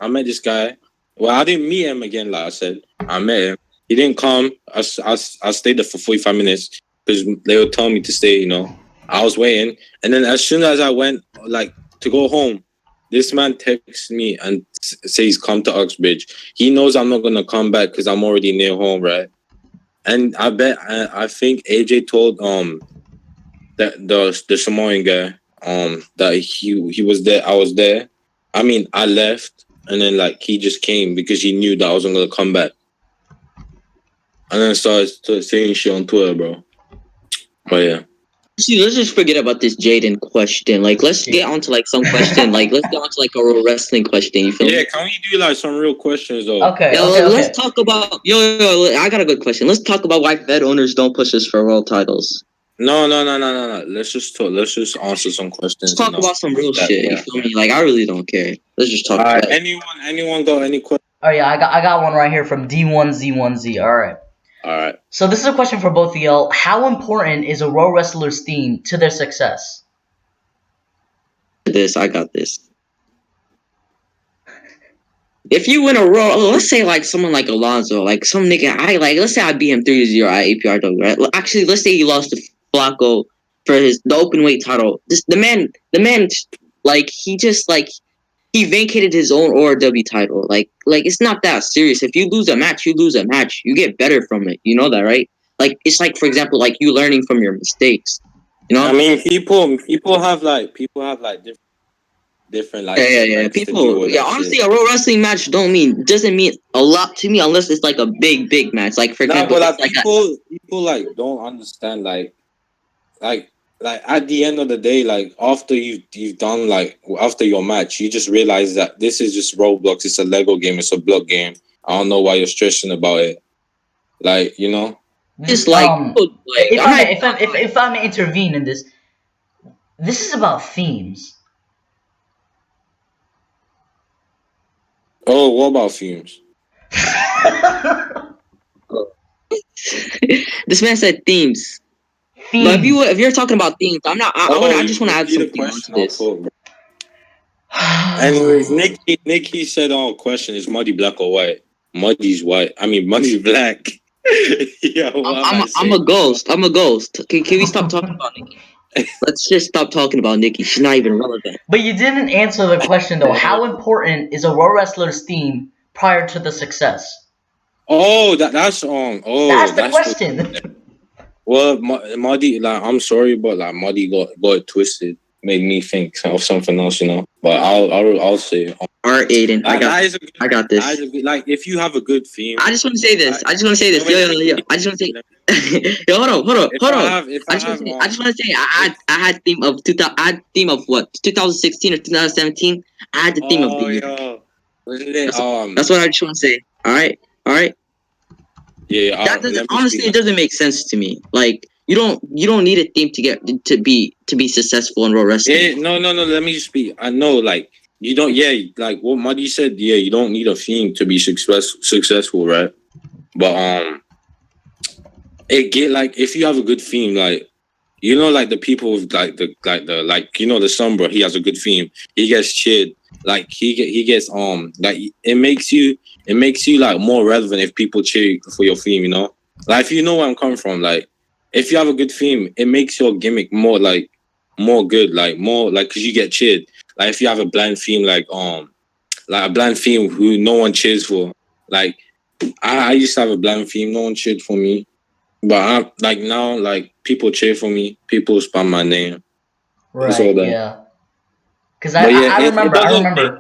I met this guy. Well, I didn't meet him again. Like I said, I met him. He didn't come. I stayed there for 45 minutes because they were telling me to stay. You know, I was waiting, and then as soon as I went like to go home, this man texts me and says, "Come to Uxbridge." He knows I'm not gonna come back because I'm already near home, right? And I think AJ told that the Samoan guy that he was there. I was there. I mean, I left, and then like he just came because he knew that I wasn't gonna come back, and then started saying shit on Twitter, bro. But yeah. See, let's just forget about this Jaden question. Like, let's get onto like some question. Like, let's get onto like a real wrestling question. You feel me? Yeah, can we do like some real questions though? Okay. Let's talk about yo. I got a good question. Let's talk about why Fed owners don't push us for world titles. No. Let's just talk. Let's just answer some questions. Let's talk about some real shit. You feel me? Like, I really don't care. Let's just talk. About anyone got any questions? Oh yeah, I got one right here from D1Z1Z. All right. So this is a question for both of y'all. How important is a Raw wrestler's theme to their success? I got this. If you win a Raw, let's say like someone like Alonzo, like some nigga, let's say I beat him 3-0 at APRW, right? Actually, let's say he lost to Flacco for the open weight title. The man, like he just like he vacated his own ORW title. Like it's not that serious. If you lose a match, you lose a match. You get better from it. You know that, right? Like it's like, for example, like you learning from your mistakes. You know? I mean, people have different. different like Yeah. likes to do People, all yeah. that Honestly, shit. a Raw wrestling match doesn't mean a lot to me unless it's like a big match. Like for No, example, but it's like like a people like don't understand like at the end of the day, like after you've done like after your match, you just realize that this is just Roblox. It's a Lego game. It's a block game. I don't know why you're stressing about it. Like you know. just like like If I'm I not. may, if I may intervene in this, this is about themes. Oh, what about fumes? This man said themes. But Themes. if you're talking about themes, I'm not. I Oh, just you want to add repeat the something onto question. I'll this. talk. Bro. Anyways, Nikki said, "Oh, question is Muddy black or white? Muddy's white. I mean, Muddy's black." Yeah, what am I I'm a saying? ghost. I'm a ghost. Can we stop talking about Nikki? Let's just stop talking about Nikki. She's not even relevant. But you didn't answer the question though. How important is a Raw wrestler's theme prior to the success? Oh, that's That's the that's what. question. Well, Muddy, like I'm sorry, but like Muddy got it twisted, made me think of something else, you know. But I'll say All right, Aiden, I got this. that is a good, like if you have a good theme. I just want to say this. I just want to say this. Yo. I just want to say. Yo, hold on. I just want to say. I had theme of 2000. I had theme of what 2016 or 2017. I had the theme of the year. Yo. Wasn't it? That's what I just want to say. All right. Yeah. That doesn't honestly. It doesn't make sense to me. Like you don't need a theme to be successful in Raw wrestling. No. Let me speak. I know, like you don't. Yeah, like what Muddy said. Yeah, you don't need a theme to be successful, right? But it get like if you have a good theme, like you know, like the people with like you know the Sombra, he has a good theme. He gets cheered. Like he gets like it makes you like more relevant if people cheer for your theme. You know, like if you know where I'm coming from. Like if you have a good theme, it makes your gimmick more good. Like more like because you get cheered. Like if you have a bland theme, like a bland theme who no one cheers for. Like I used to have a bland theme, no one cheered for me. But I like now, like people cheer for me, people spam my name. It's all Right. that. Yeah. Because But yeah, I it remember. doesn't make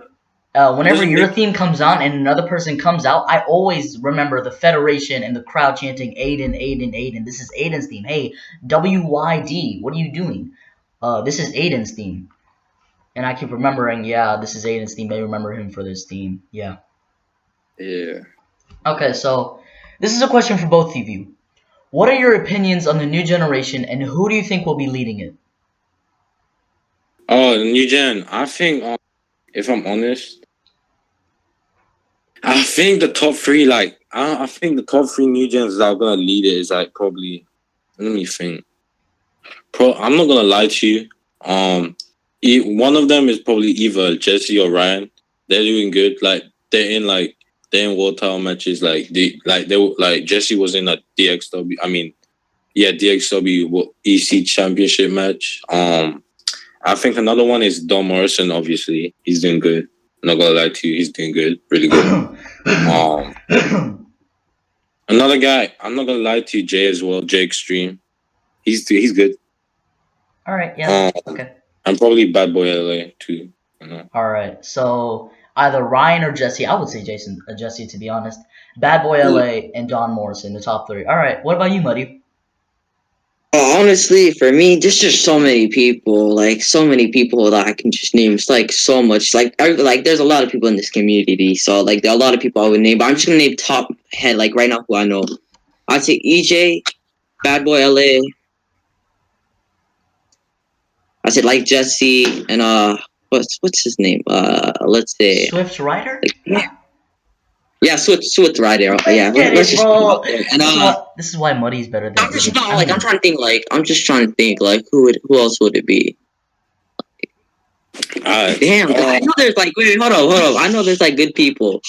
Whenever doesn't your make theme comes on and another person comes out, I always remember the Federation and the crowd chanting Aiden, Aiden, Aiden. This is Aiden's theme. Hey, WYD, what are you doing? This is Aiden's theme. And I keep remembering, yeah, this is Aiden's theme. They remember him for this theme. Yeah. Yeah. Okay, so this is a question for both of you. What are your opinions on the new generation and who do you think will be leading it? Oh, the new gen. I think if I'm honest, I think the top three, like I think the top three new gens that are gonna lead it is like probably. Let me think. I'm not gonna lie to you. One of them is probably either Jesse or Ryan. They're doing good. Like they're in world title matches. Like Jesse was in a DXW. I mean, yeah, DXW EC championship match. I think another one is Don Morrison. Obviously, he's doing good. I'm not gonna lie to you, he's doing good, really good. Another guy, I'm not gonna lie to you, Jay as well. Jay Extreme, he's good. All right, yeah, okay. And probably Bad Boy LA too. You know? All right, so either Ryan or Jesse. I would say Jesse, to be honest. Bad Boy LA and Don Morrison, the top three. All right, what about you, Muddy? Honestly, for me, there's just so many people, like so many people that I can just name. It's like so much, like there's a lot of people in this community, so like there are a lot of people I would name. But I'm just gonna name top head, like right now who I know. I'd say EJ, Bad Boy LA. I said like Jesse and what's his name? Let's say Swift Rider. Yeah, Swift Rider. Yeah, Get let's it, just put him bro. up there. And This is why Muddy's better than. I'm just not like I'm trying to think like who else would it be? Damn, I know there's like wait, hold on. I know there's like good people.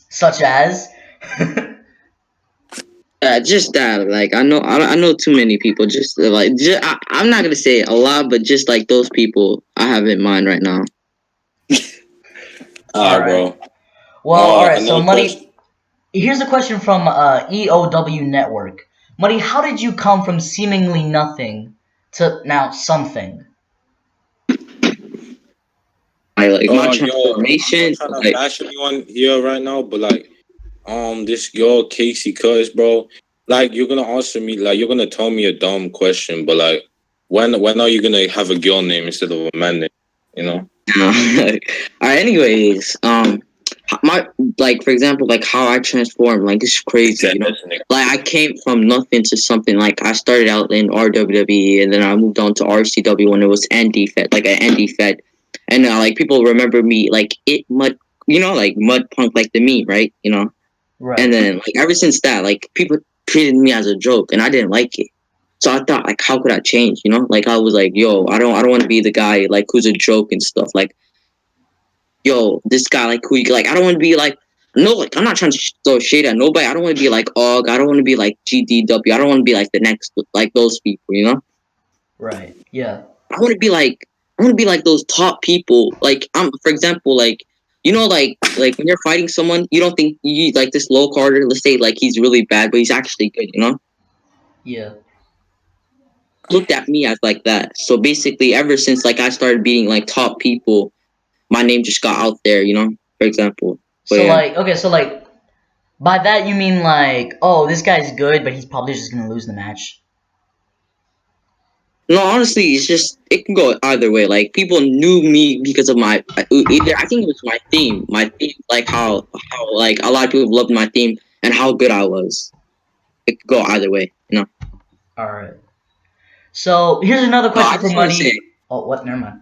Such as. Just that, like I know too many people. I'm not gonna say a lot, but just like those people I have in mind right now. All right, bro. Well, all right. So, Muddy, question. here's a question from EOW Network. Muddy, how did you come from seemingly nothing to now something. I like my Yo, I'm transformation. not trying to Like, bash anyone here right now, but like, this girl Casey Cuz, bro, like you're gonna answer me, like you're gonna tell me a dumb question, but like, when are you gonna have a girl name instead of a man name? You know? all right. Anyways, my like for example, like how I transformed, like it's crazy, you know. Like I came from nothing to something. Like I started out in RWWE, and then I moved on to RCW when it was ND Fed, like an ND Fed, and like people remember me like it mud, you know, like mud punk, like the meme, right? You know. Right. And then like ever since that, like people treated me as a joke, and I didn't like it. So I thought, like, how could I change? You know, like I was like, yo, I don't want to be the guy like who's a joke and stuff. Like, yo, this guy, like, who, like, I don't want to be like, no, like, I'm not trying to throw shade at nobody. I don't want to be like Og. I don't want to be like GDW. I don't want to be like the next, like those people. You know, Right. Yeah. I want to be like, those top people. Like, for example, like. You know, like when you're fighting someone, you don't think you like this low carder. Let's say like he's really bad, but he's actually good. You know, Yeah. looked at me as like that. So basically, ever since like I started beating like top people, my name just got out there. You know, for example. But So yeah, like, okay, so like, by that you mean like, oh, this guy's good, but he's probably just gonna lose the match. no, honestly, it's just it can go either way. Like people knew me because of my either I think it was my theme, like how like a lot of people loved my theme and how good I was. It could go either way. You know. All right. So here's another Oh, I question for just want to say. Muddy. Oh, what? Never mind.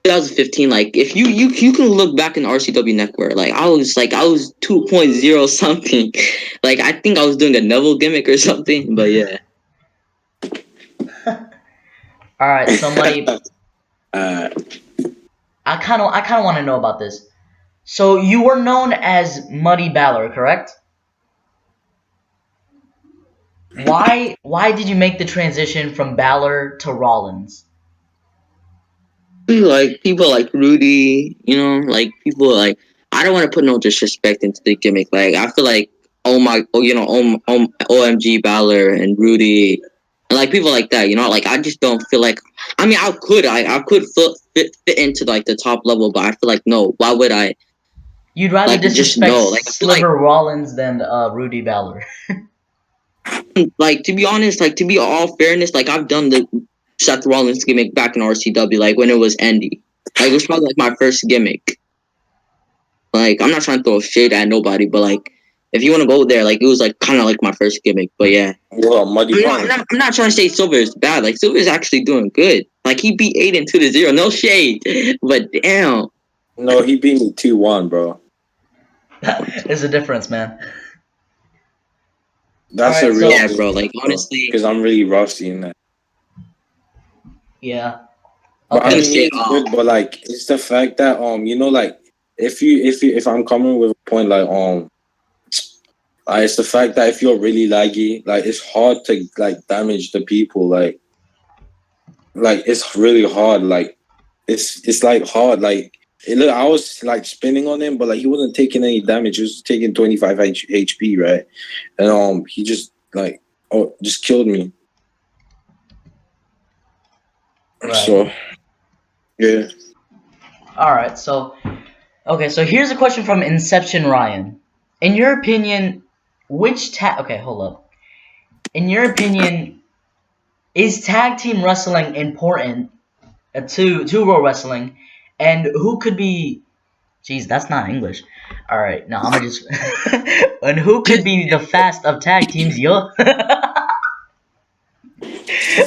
2015, like if you can look back in RCW network, like I was 2.0 something. Like I think I was doing a Neville gimmick or something, but yeah. All right. So Muddy, Uh, I kind of want to know about this. So you were known as Muddy Balor, correct? Why did you make the transition from Balor to Rollins? Like people like Rudy, you know, like people like I don't want to put no disrespect into the gimmick. Like I feel like OMG Balor and Rudy and like people like that, you know, like I just don't feel like I mean I could fit into like the top level, but I feel like no, why would I? You'd rather Like just disrespect no, like I feel like Sliver Rollins than Rudy Balor. like to be honest, like to be all fairness, like I've done the Seth Rollins gimmick back in RCW, like when it was Andy. Like it was probably like my first gimmick. Like I'm not trying to throw shade at nobody, but like if you want to go there, like it was like kind of like my first gimmick. But yeah, well, Muddy Pond. I'm not trying to say Silver is bad. Like Silver is actually doing good. Like he beat Aiden 2-0. No shade, but damn. No, he beat me 2-1, bro. There's a difference, man. That's Alright, a real so- Yeah, bro. Like honestly, because I'm really rusty in that. Yeah. But I Okay. mean, it's good. But like, it's the fact that you know, like if I'm coming with a point like it's the fact that if you're really laggy, like it's hard to like damage the people. Like it's really hard. Like it's like hard. Like look, I was like spinning on him, but like he wasn't taking any damage. He was taking 25 HP, right? And he just like just killed me. Right. So yeah. Alright, so okay, so here's a question from Inception Ryan. In your opinion, okay, hold up. In your opinion, is tag team wrestling important to World Wrestling? And who could be Jeez, that's not English. Alright, now I'm gonna just and who could be the fast of tag teams, yo?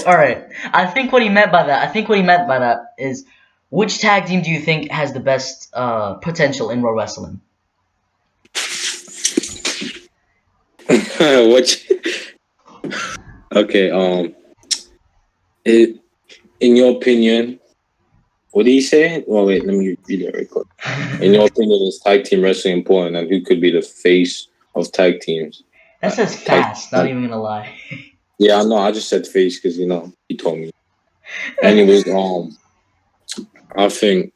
Alright. I think what he meant by that is which tag team do you think has the best potential in World Wrestling? What? Okay. In your opinion, what did he say? Well, wait. Let me read it real quick. In your opinion, is tag team wrestling important, and who could be the face of tag teams? That says fast, not even gonna lie. Yeah, I know. I just said face because he told me. Anyways, I think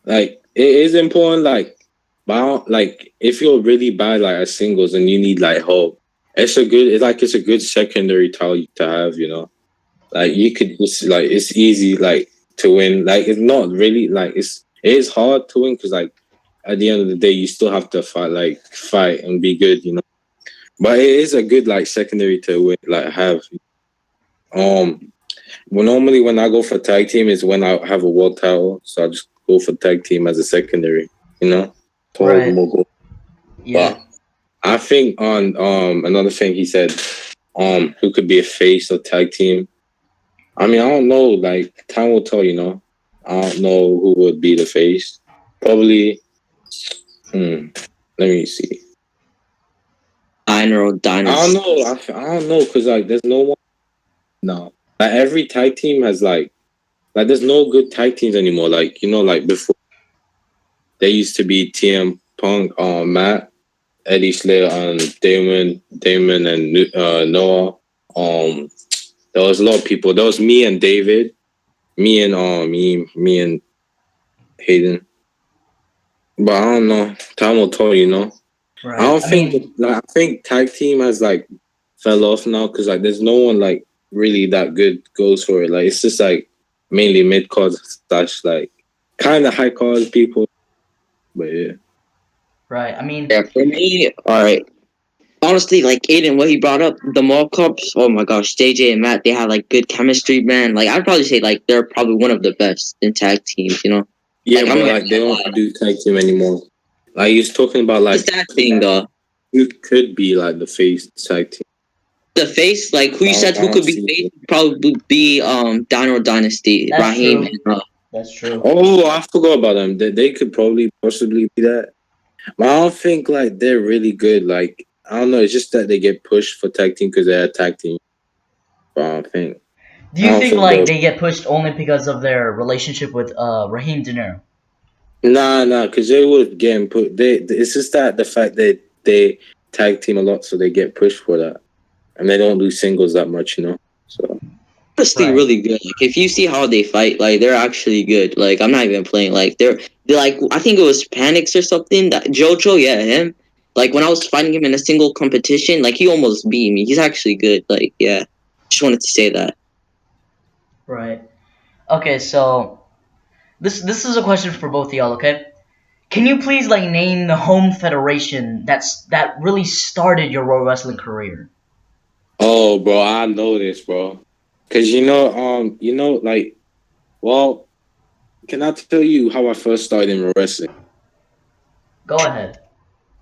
like it is important. Like if you're really bad like at singles and you need like help, it's a good secondary title to have, you know. Like you could just like it's easy like to win. Like it's not really like it is hard to win because like at the end of the day you still have to fight and be good, you know. But it is a good like secondary to win, like have. Um, well, normally when I go for tag team is when I have a world title, so I just go for tag team as a secondary, you know, to hold Right. more goals. Yeah. But I think on another thing he said, who could be a face of tag team. I mean, I don't know. Like time will tell. You know, I don't know who would be the face. Probably. Let me see. Dino I Dynasty. don't know. I don't know because like there's no one. No, like every tag team has like there's no good tag teams anymore. Like you know, like before there used to be TM Punk, Matt, Eddie Slater, and Damon, and Noah. There was a lot of people. There was me and David, me and Hayden. But I don't know. Time will tell, you know. I Right. don't think like I think tag team has like fell off now because like there's no one like really that good goes for it. Like it's just like mainly mid cards slash like kind of high cards people. But yeah. Right. I mean, Yeah, for me, all right. Honestly, like Aiden, what he brought up, the mall cups. Oh my gosh, JJ and Matt, they have like good chemistry, man. Like I'd probably say like they're probably one of the best in tag teams. You know, Yeah, like I'm but gonna like they don't do tag team anymore. Like he's talking about it's like that thing though. who could be like the face tag team. The face, like who you said I who don't could be see face it. would probably be Dino Dynasty, that's Raheem true. and That's true. Oh, I forgot about them. They could probably possibly be that. But I don't think like they're really good. Like I don't know. It's just that they get pushed for tag team because they're a tag team. But Do I you don't think think like they'll. they get pushed only because of their relationship with Raheem De Niro? Nah, because they would get put. It's just that the fact that they tag team a lot, so they get pushed for that, and they don't do singles that much, you know. So honestly Right. really good. Like if you see how they fight, like they're actually good. Like I'm not even playing. Like they're like I think it was Panics or something. That Jojo, yeah, him. Like when I was fighting him in a single competition, like he almost beat me. He's actually good. Like yeah, just wanted to say that. Right. Okay, so this is a question for both of y'all, okay? Can you please like name the home federation that really started your pro wrestling career? oh, bro, I know this, bro, because like, well, can I tell you how I first started in wrestling? Go ahead.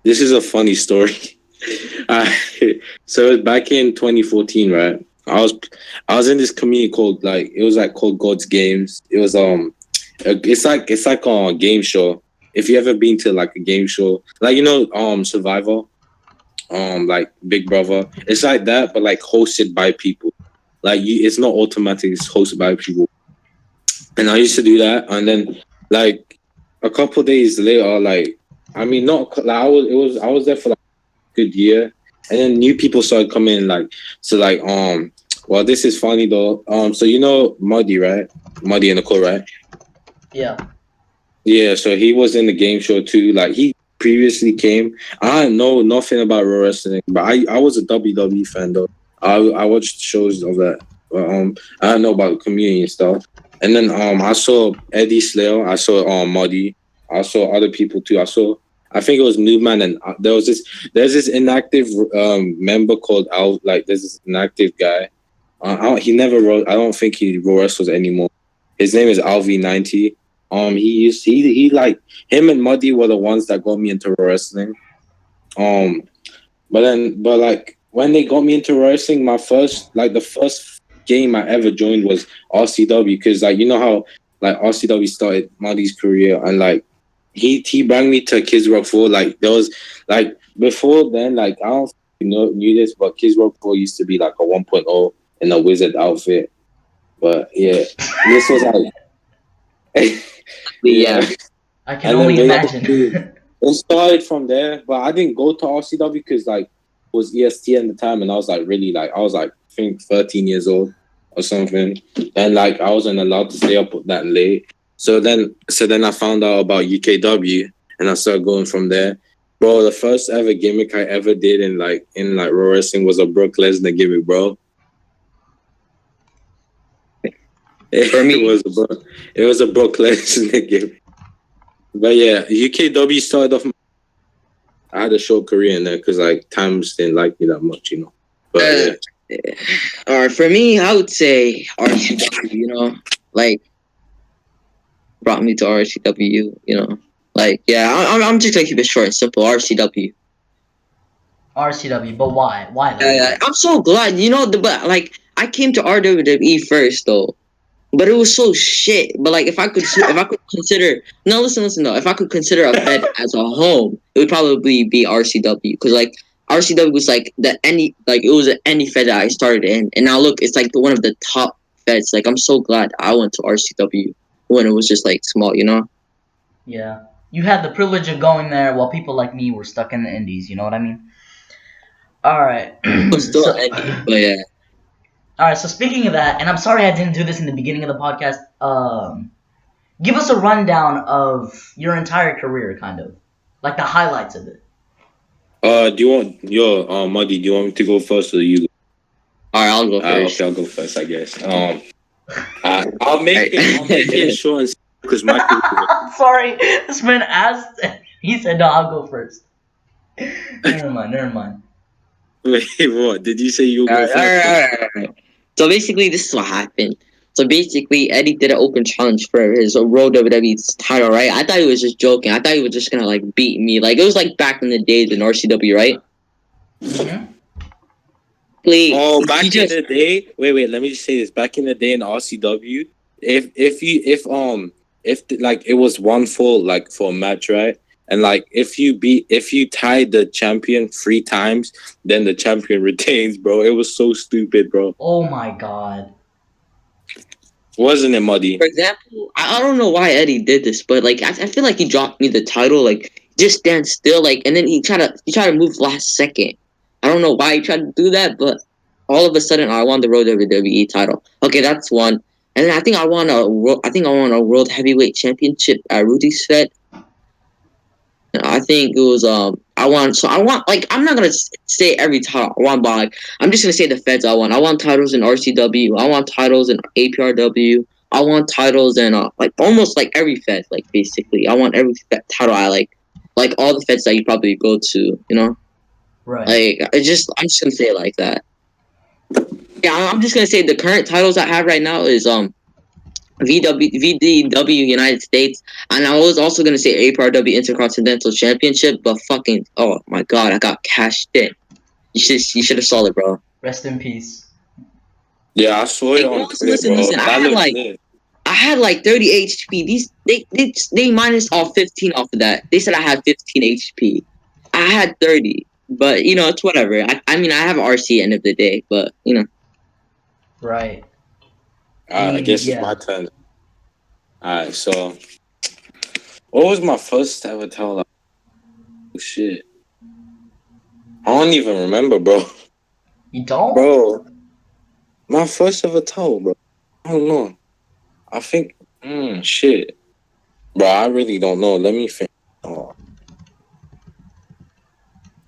This is a funny story. Uh, so it was back in 2014, right? I was in this community called called God's Games. It was it's like a game show. If you ever been to like a game show, like Survivor, like Big Brother, it's like that, but like hosted by people. It's not automatic. It's hosted by people. And I used to do that, and then like a couple days later, like I mean, not like I was there for like a good year, and then new people started coming in, well, this is funny though. So Muddy, right? Muddy and Nicole, right? Yeah. Yeah, so he was in the game show too. Like he previously came. I didn't know nothing about pro wrestling, but I was a WWE fan though. I watched shows of that. But, I don't know about the community and stuff. And then I saw Eddie Slater. I saw Muddy. I saw other people too. I think it was Newman, and there's this inactive member called Al. Like there's this inactive guy. He never wrote. I don't think he wrestles anymore. His name is Alv90. He like him and Muddy were the ones that got me into wrestling. Um, but like when they got me into wrestling, the first game I ever joined was RCW because like you know how like RCW started Muddy's career and like he brought me to Kids Rock 4. Like there was like before then, like I don't know if you knew this, but Kids Rock 4 used to be like a 1.0 in a wizard outfit. But yeah, this was like Yeah, yeah. I can And then only basically imagine. it started from there. But I didn't go to RCW because like it was EST at the time, and I was like really like I was like I think 13 years old or something, and like I wasn't allowed to stay up that late. So then I found out about UKW, and I started going from there. Bro, the first ever gimmick I ever did in Raw Wrestling was a Brock Lesnar gimmick, bro. For me- It was a Brock Lesnar gimmick. But yeah, UKW started off. I had a short career in there because like times didn't like me that much, you know. But yeah. All right, for me, I would say RCW. You know, like brought me to RCW. You know, like yeah, I'm just gonna keep it short and simple. RCW. RCW, but why? Why though? I'm so glad. You know, but like I came to RWWE first though. But it was so shit. But like, if I could consider, no, listen though. If I could consider a Fed as a home, it would probably be RCW because like RCW was like it was any Fed that I started in, and now look, it's like one of the top Feds. Like I'm so glad I went to RCW when it was just like small, you know. Yeah, you had the privilege of going there while people like me were stuck in the indies. You know what I mean? All right. It was still any, but yeah. All right. So speaking of that, and I'm sorry I didn't do this in the beginning of the podcast. Give us a rundown of your entire career, kind of like the highlights of it. Do you want Muddy? Do you want me to go first or you? All right, I'll go first. Okay, I'll go first, I guess. I'll make it short and because my career. Sorry, this man asked. He said, "No, I'll go first." Never mind. Wait, what? Did you say you go first? All right. So basically, this is what happened. So basically, Eddie did an open challenge for his World WWE title, right? I thought he was just joking. I thought he was just gonna like beat me. Like it was like back in the days in RCW, right? Mm-hmm. Back in the day. Wait. Let me just say this. Back in the day in RCW, if it was one fall like for a match, right? And like if you tied the champion 3 times, then the champion retains, bro. It was so stupid, bro. Oh my god. Wasn't it, Muddy? For example, I don't know why Eddie did this, but like I feel like he dropped me the title, like just stand still, like, and then he tried to move last second. I don't know why he tried to do that, but all of a sudden I won the World WWE title. Okay, that's one. And then I think I won a World Heavyweight Championship at Rudy's Fed. I think it was I want like I'm not gonna say every title I won, but like I'm just gonna say the Feds I won. I won titles in RCW. I won titles in APRW. I won titles in like almost like every Fed. Like basically, I won every title I like all the Feds that you probably go to. You know, Right. like I'm just gonna say it like that. Yeah, I'm just gonna say the current titles I have right now is VDW United States, and I was also gonna say APRW Intercontinental Championship, but fucking oh my god, I got cashed in. You should have saw it, bro. Rest in peace. Yeah, I saw it on Twitter, listen, I had like 30 HP. These they minus off 15 off of that. They said I had 15 HP. I had 30, but you know it's whatever. I mean I have RC at the end of the day, but you know. Right. I guess it's my turn. Alright, so what was my first ever title? Like, oh, shit. I don't even remember, bro. You don't? Bro. My first ever title, bro. I don't know. I think shit. Bro, I really don't know. Let me think. Oh.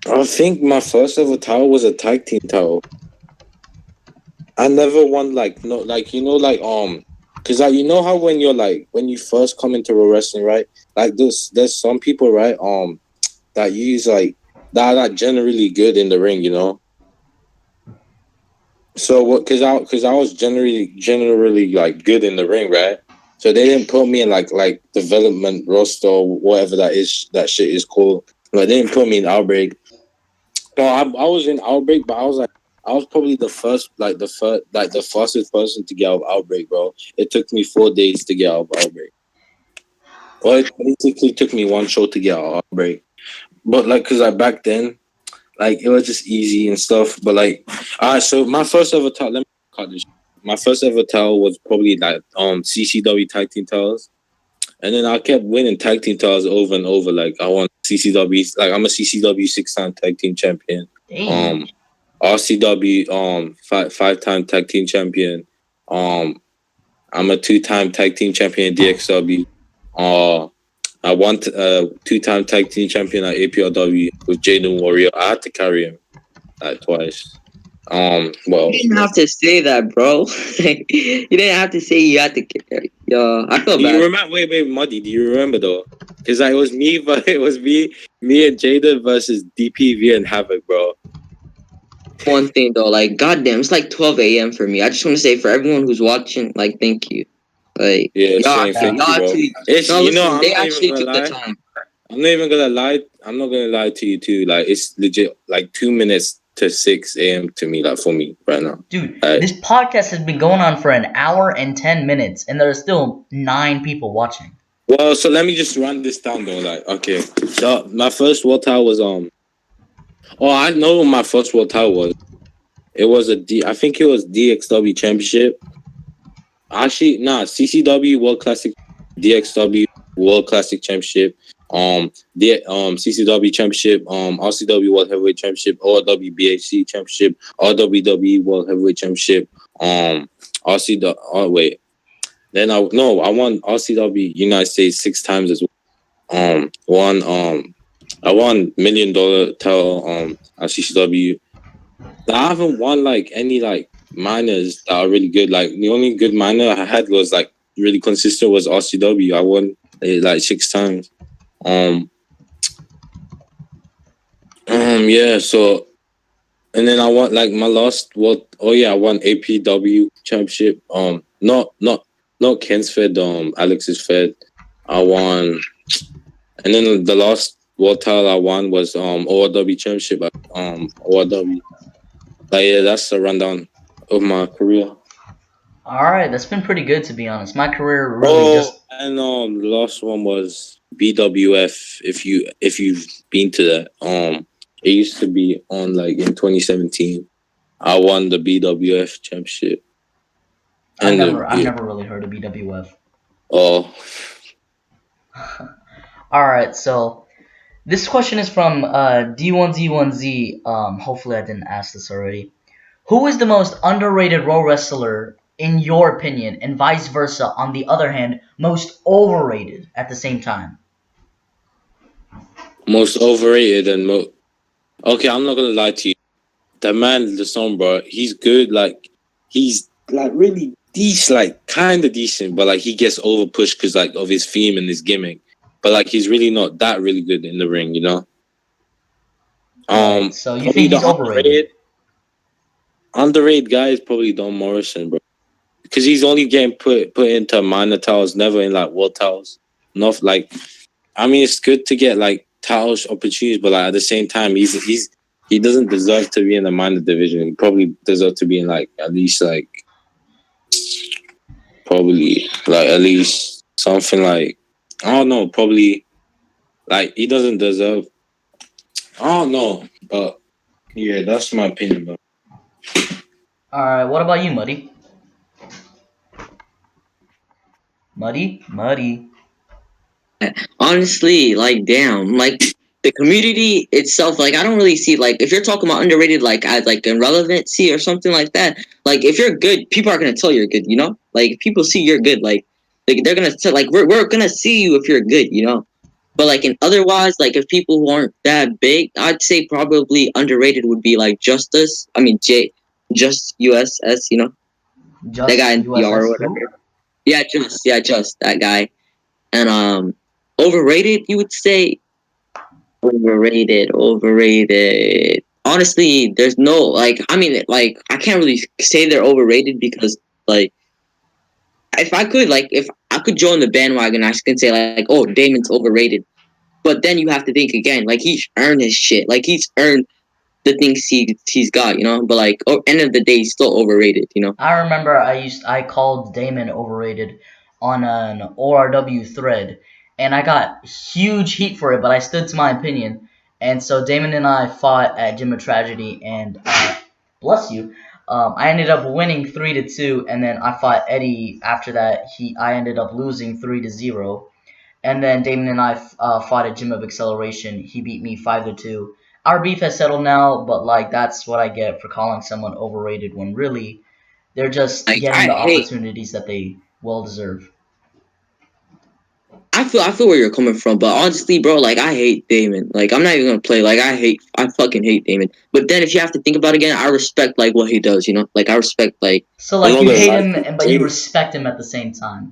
I think my first ever title was a tag team title. I never won because like you know how when you first come into pro wrestling, right? Like there's some people, right? That use like that are not generally good in the ring, you know. So what? Because I was generally like good in the ring, right? So they didn't put me in like development roster or whatever that shit is called. Like they didn't put me in Outbreak. No, I was in Outbreak, but I was probably the fastest person to get out of Outbreak, bro. It took me 4 days to get out of Outbreak. Well, it basically took me 1 show to get out of Outbreak. But like, cause like back then, like it was just easy and stuff. But like, alright, so my first ever title. Let me cut this. My first ever title was probably like CCW tag team titles, and then I kept winning tag team titles over and over. Like I won CCW. Like I'm a CCW 6-time tag team champion. Damn. RCW 5-time tag team champion. I'm a 2-time tag team champion in DXW. I I won two-time tag team champion at APLW with Jaden Warrior. I had to carry him like twice. Well, You didn't have to say that, bro. You didn't have to say you had to. Yo, I feel do you bad. remember? Wait, Muddy. Do you remember though? Because it was me, but it was me and Jaden versus DPV and Havoc, bro. One thing though, like, goddamn, it's like 12 a.m. for me. I just want to say for everyone who's watching, like, thank you. Like, Yeah, y'all same. actually, Thank y'all you, bro. actually, It's no, you know, listen, I'm they not even actually gonna took the lie. time. I'm not even gonna lie. I'm not gonna lie to you too. Like it's legit. Like 2 minutes to 6 a.m. to me. Like for me right now. Dude, Like, this podcast has been going on for an hour and 10 minutes, and there are still 9 people watching. well, so let me just run this down though. Like, okay, so my first world title was Oh, I know what my first world title was. It was I think it was DXW Championship. Actually, nah, CCW World Classic, DXW World Classic Championship, the CCW Championship, RCW World Heavyweight Championship, OW BHC Championship, RWW World Heavyweight Championship, RCW. Oh wait, then I won RCW United States 6 times as well. I won $1 million title at CCW. I haven't won like any like minors that are really good. Like the only good minor I had was like really consistent was RCW. I won it like 6 times. Yeah. So and then I won like my last what? Oh yeah, I won APW championship. Not Ken's Fed. Alex's Fed. I won, and then the last world title I won was ORW championship. ORW. Like yeah, that's a rundown of my career. Alright, that's been pretty good to be honest. My career really just. And the last one was BWF. If you've been to that, it used to be on like in 2017. I won the BWF championship. I've never really heard of BWF. Oh, Alright, so this question is from D1Z1Z. Hopefully I didn't ask this already. Who is the most underrated Raw wrestler in your opinion, and vice versa, on the other hand, most overrated at the same time? most overrated and okay. I'm not gonna lie to you. That man, the song, bro, he's good. Like he's like really decent, like kind of decent, but like he gets over pushed because like of his theme and his gimmick. But like he's really not that really good in the ring, you know. Right, so you Probably think he's the overrated? underrated guy is probably Don Morrison, bro, because he's only getting put into minor titles, never in like world titles. Not like, I mean, it's good to get like titles opportunities, but like at the same time, he doesn't deserve to be in the minor division. He probably deserves to be in like at least like probably like at least something like I don't know, probably like he doesn't deserve. I don't know, but yeah, that's my opinion, bro. Alright, what about you, Muddy? Muddy? Honestly, like, damn, like the community itself, like, I don't really see, like, if you're talking about underrated, like, as like irrelevancy or something like that, like, if you're good, people are gonna tell you're good, you know? Like, if people see you're good, like they're gonna tell, like, we're gonna see you if you're good, you know? But like, in otherwise, like, if people who aren't that big, I'd say probably underrated would be like Justice. I mean, Just USS, you know, that Just guy in PR or USS who? whatever. Just that guy. And overrated, you would say. Overrated. Honestly, there's no, like, I mean, like, I can't really say they're overrated because, like, if I could join the bandwagon, I can say, like, oh, Damon's overrated. But then you have to think again, like, he's earned his shit. Like, he's earned the things he's got, you know? But, like, end of the day, he's still overrated, you know? I remember I called Damon overrated on an ORW thread, and I got huge heat for it, but I stood to my opinion. And so Damon and I fought at Gym of Tragedy, and bless you, I ended up winning 3-2, and then I fought Eddie after that. I ended up losing 3-0. And then Damon and I fought at Gym of Acceleration. He beat me 5-2. Our beef has settled now, but like that's what I get for calling someone overrated when really they're just Like, getting the opportunities that they well deserve. I feel where you're coming from, but honestly, bro, like I hate Damon. Like I'm not even gonna play. Like I fucking hate Damon. But then if you have to think about it again, I respect like what he does. You know, like I respect like. So I'm like not you gonna hate lie him, to but you you. respect him at the same time.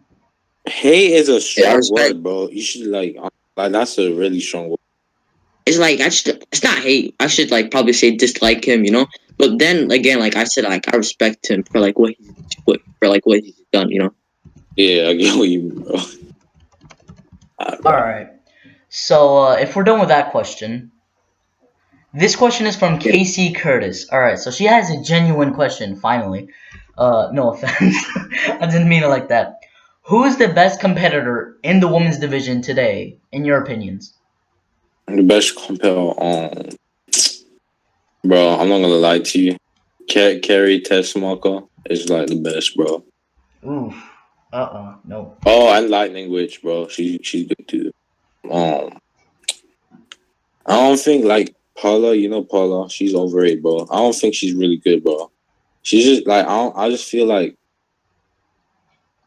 Hate is a I strong respect. word, bro. You should like that's a really strong word. It's like it's not hate. I should like probably say dislike him. You know. But then again, like I said, like I respect him for like what he's done. You know. Yeah, I get what you mean, bro. All right. So if we're done with that question, this question is from Yeah. Casey Curtis. All right. So she has a genuine question. Finally. No offense. I didn't mean it like that. Who is the best competitor in the women's division today, in your opinions? The best compare bro, I'm not gonna lie to you. Carrie Tessmacher is like the best, bro. Oof. No. Oh, and Lightning Witch, bro. She's good too. Um, I don't think like Paula. You know Paula. She's overrated, bro. I don't think she's really good, bro. She's just like I just feel like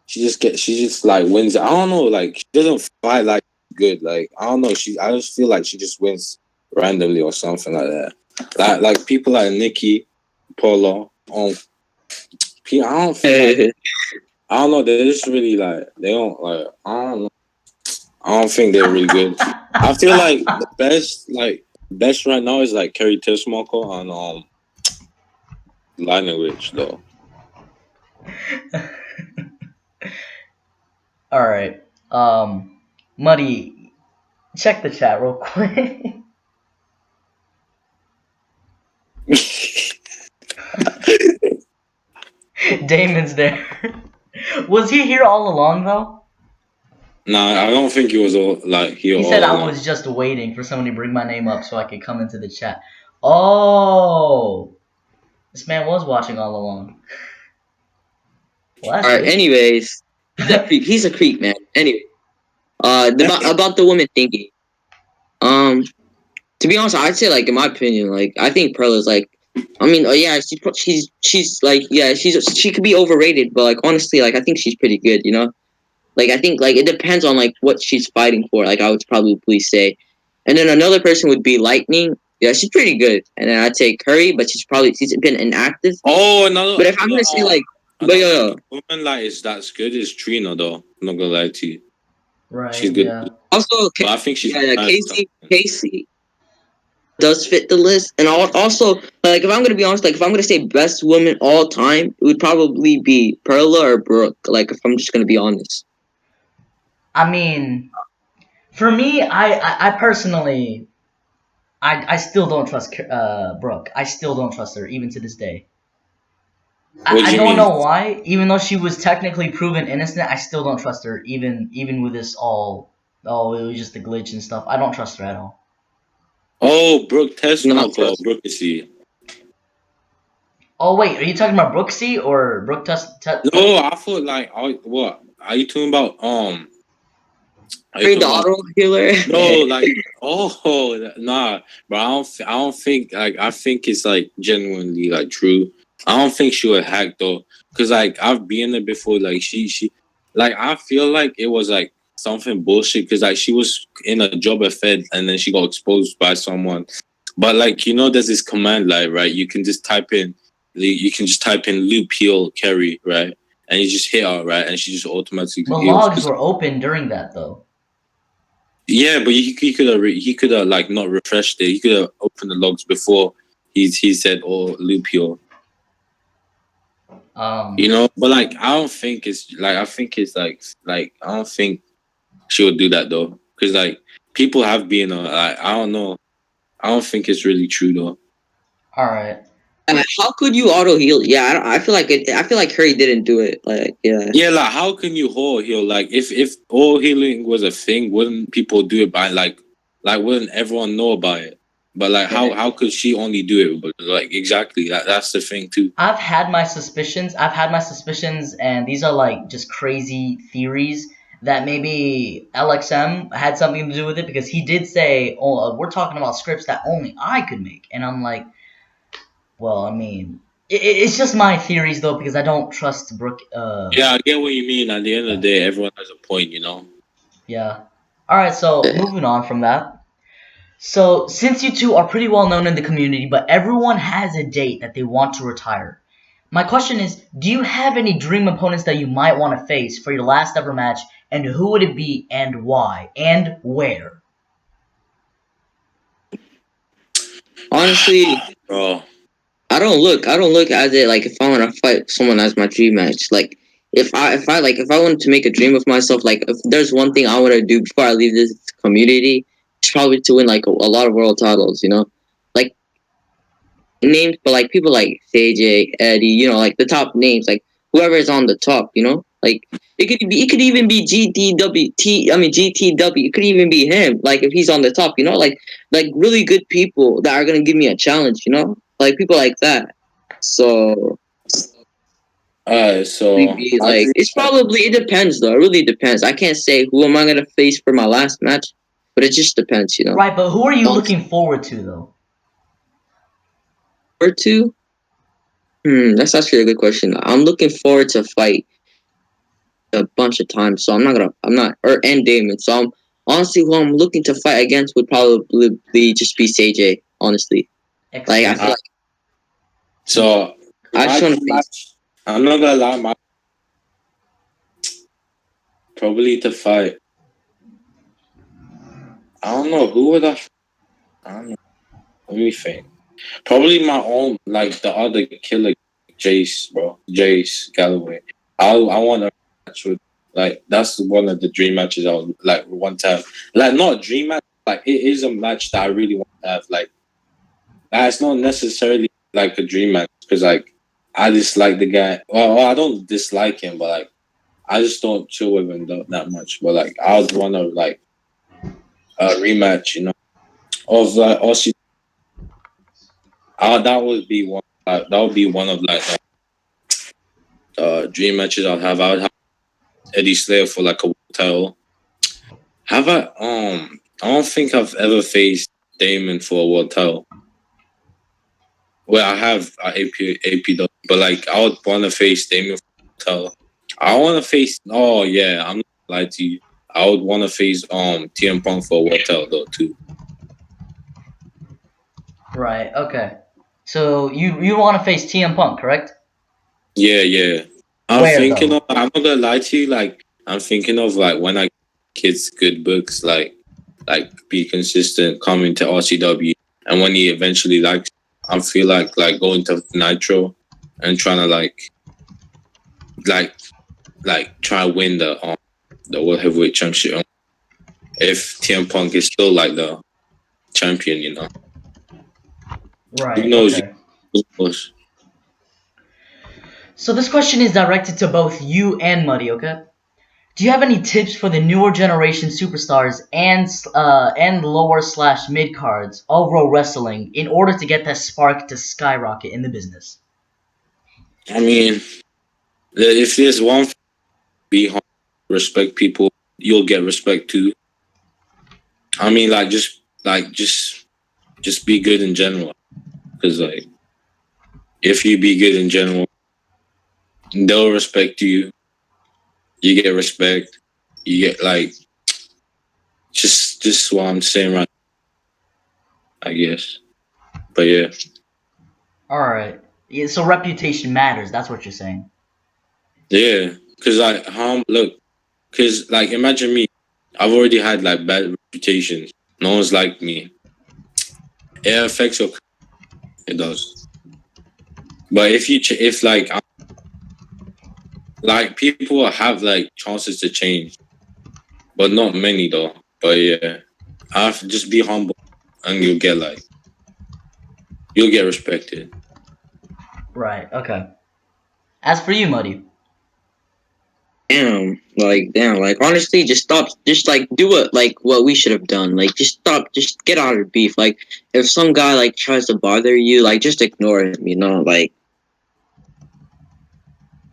she just like wins. I don't know. Like she doesn't fight like good. Like I don't know. I just feel like she just wins randomly or something like that. Like people like Nikki, Paula. I don't feel like I don't know. They're just really like they don't like. I don't know. I don't think they're really good. I feel like the best right now is like Kerry Tessmacher and Lightning Witch though. All right. Muddy, check the chat real quick. Damon's there. Was he here all along though? Nah, I don't think he was all like here He all said I along. was just waiting for someone to bring my name up so I could come into the chat. Oh, this man was watching all along. Well, that's All right. good. Anyways, he's a creep, man. Anyway, about the woman thinking. To be honest, I'd say like in my opinion, like I think Pearl is like. I mean, yeah, she's like yeah, she could be overrated, but like honestly, like I think she's pretty good. You know. Like I think like it depends on like what she's fighting for. Like I would probably say, and then another person would be Lightning. Yeah, she's pretty good. And then I'd say Curry, but she's been inactive. Oh, But if I'm gonna say like, but another woman like is that's good is Trina though. I'm not gonna lie to you. She's Right. good. Yeah. also But I think she's Casey does fit the list, and also like if I'm gonna be honest, like if I'm gonna say best woman all time, it would probably be Perla or Brooke. Like if I'm just gonna be honest. I mean, for me, I personally, I still don't trust Brooke. I still don't trust her even to this day. What do I you don't mean? know why. Even though she was technically proven innocent, I still don't trust her. Even with this all, oh, it was just a glitch and stuff. I don't trust her at all. Oh, Brooke Not Tessmacher, trust. Brooke is he. Oh wait, are you talking about Brooksy or Brooke No, I thought like what? Are you talking about are you Curry the talking about auto healer. no, like nah, but I don't think like I think it's like genuinely like true. I don't think she would hack though, cause like I've been there before. Like she like I feel like it was like something bullshit, cause like she was in a job affair and then she got exposed by someone. But like there's this command line, right? You can just type in loop heal carry, right? And you just hit her, right? And she just automatically The heals. logs were open during that though. Yeah, but he could have like not refreshed it. He could have opened the logs before he said or loop heal. But like I don't think it's like I think it's like I don't think she would do that though, because like people have been like I don't know. I don't think it's really true though. All right. How could you auto heal? Yeah, I feel like I feel like Curry didn't do it. Like, yeah. Yeah, like how can you whole heal? Like if all healing was a thing, wouldn't people do it by like wouldn't everyone know about it? But like how could she only do it? But like exactly that's the thing too. I've had my suspicions. And these are like just crazy theories that maybe LXM had something to do with it because he did say, "Oh, we're talking about scripts that only I could make," and I'm like, well, I mean, it's just my theories though because I don't trust Brooke. Yeah, I get what you mean. At the end of the day, everyone has a point, you know. Yeah. All right. So moving on from that. So since you two are pretty well known in the community, but everyone has a date that they want to retire. My question is, do you have any dream opponents that you might want to face for your last ever match, and who would it be, and why, and where? Honestly, Bro, I don't look at it like if I want to fight someone as my dream match. Like if I wanted to make a dream of myself, like if there's one thing I want to do before I leave this community, it's probably to win like a lot of world titles. You know, like names, but like people like CJ, Eddie. You know, like the top names, like whoever is on the top. You know, like it could even be GTW. It could even be him. Like if he's on the top. You know, like really good people that are gonna give me a challenge. You know, like people like that. So alright, so maybe my like dream it's match, probably it depends though. It really depends. I can't say who am I gonna face for my last match, but it just depends, you know. Right, but who are you Um, looking forward to though? or two. That's actually a good question. I'm looking forward to fight a bunch of times, so I'm not, or and Damon. So I'm honestly who I'm looking to fight against would probably just be CJ. Honestly, like I feel Exclusive. uh, like so I my just want to dream face. match, I'm not gonna lie, my probably to fight. I don't know who would I don't know. Let me think. Probably my own, like the other killer, Jace, bro, Jace Galloway. I want a match with, like, that's one of the dream matches I would like want to have. Like, not a dream match, like it is a match that I really want to have. Like, it's not necessarily like a dream match because like I dislike the guy. Well, I don't dislike him, but like I just don't chill with him that much. But like I would want to like a rematch, you know, of like Aussie. That would be one. That would be one of like dream matches I'd have. I would have Eddie Slayer for like a title. Have I? I don't think I've ever faced Damon for a world title. Well, I have AP though, but like I would want to face Damon for a title. I want to face. Oh yeah, I'm not gonna lie to you. I would want to face TM Punk for a world title though too. Right. Okay. So you want to face TM Punk, correct? Yeah, yeah. I'm Where thinking of. though? I'm not gonna lie to you. Like I'm thinking of like when I kids good books like be consistent, coming to RCW, and when he eventually like, I feel like going to Nitro and trying to like try to win the World Heavyweight Championship. If TM Punk is still like the champion, you know, who Right. knows? Okay. Who knows? So this question is directed to both you and Muddy. Okay. Do you have any tips for the newer generation superstars and lower slash mid cards of pro wrestling in order to get that spark to skyrocket in the business? I mean, if there's one, be humble, respect people, you'll get respect too. I mean, just be good in general. Because like, if you be good in general, they'll respect you. You get respect. You get like just what I'm saying right. I guess, but yeah, All right. Yeah, so reputation matters. That's what you're saying. yeah. Because like, look, because like, imagine me. I've already had like bad reputations. No one's liked me. It affects your. It does. But if if like people have like chances to change, but not many though. But yeah, I have to just be humble, and you'll get respected. Right. Okay. As for you, Muddy. Damn, like honestly, just stop, just like do what we should have done. Like just stop, just get out of beef. Like if some guy like tries to bother you, like just ignore him. You know, like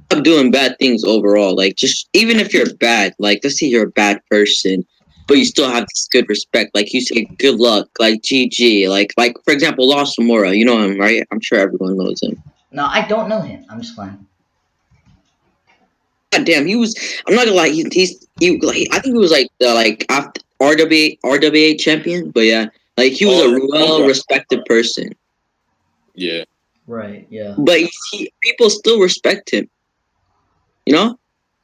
stop doing bad things overall. Like just even if you're bad, like let's say you're a bad person, but you still have this good respect. Like you say, good luck, like GG, like for example, Lost Samora. You know him, right? I'm sure everyone knows him. No, I don't know him. I'm just playing. God damn, he was. I'm not gonna lie. He like, I think he was like the after RWA champion. But yeah, like he was a well respected person. Yeah. Right. Yeah. But people still respect him. You know.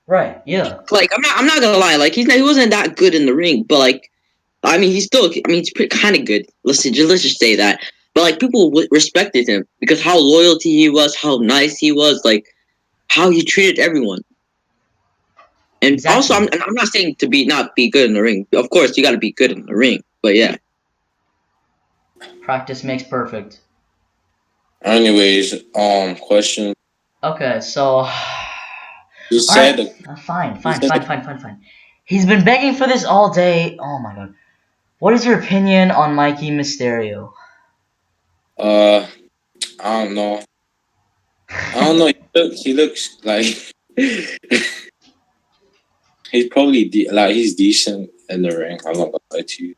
Right. Yeah. Like I'm not gonna lie. Like he wasn't that good in the ring, but like I mean he's still. I mean he's kind of good. Let's just say that. But like people respected him because how loyalty he was, how nice he was, like how he treated everyone. And Exactly. also, I'm not saying to not be good in the ring. Of course, you got to be good in the ring. But yeah. Practice makes perfect. Anyways, question. Okay, so. You said Fine. He's been begging for this all day. Oh my god. What is your opinion on Mikey Mysterio? I don't know. He looks like he's probably he's decent in the ring. I'm not gonna lie to you.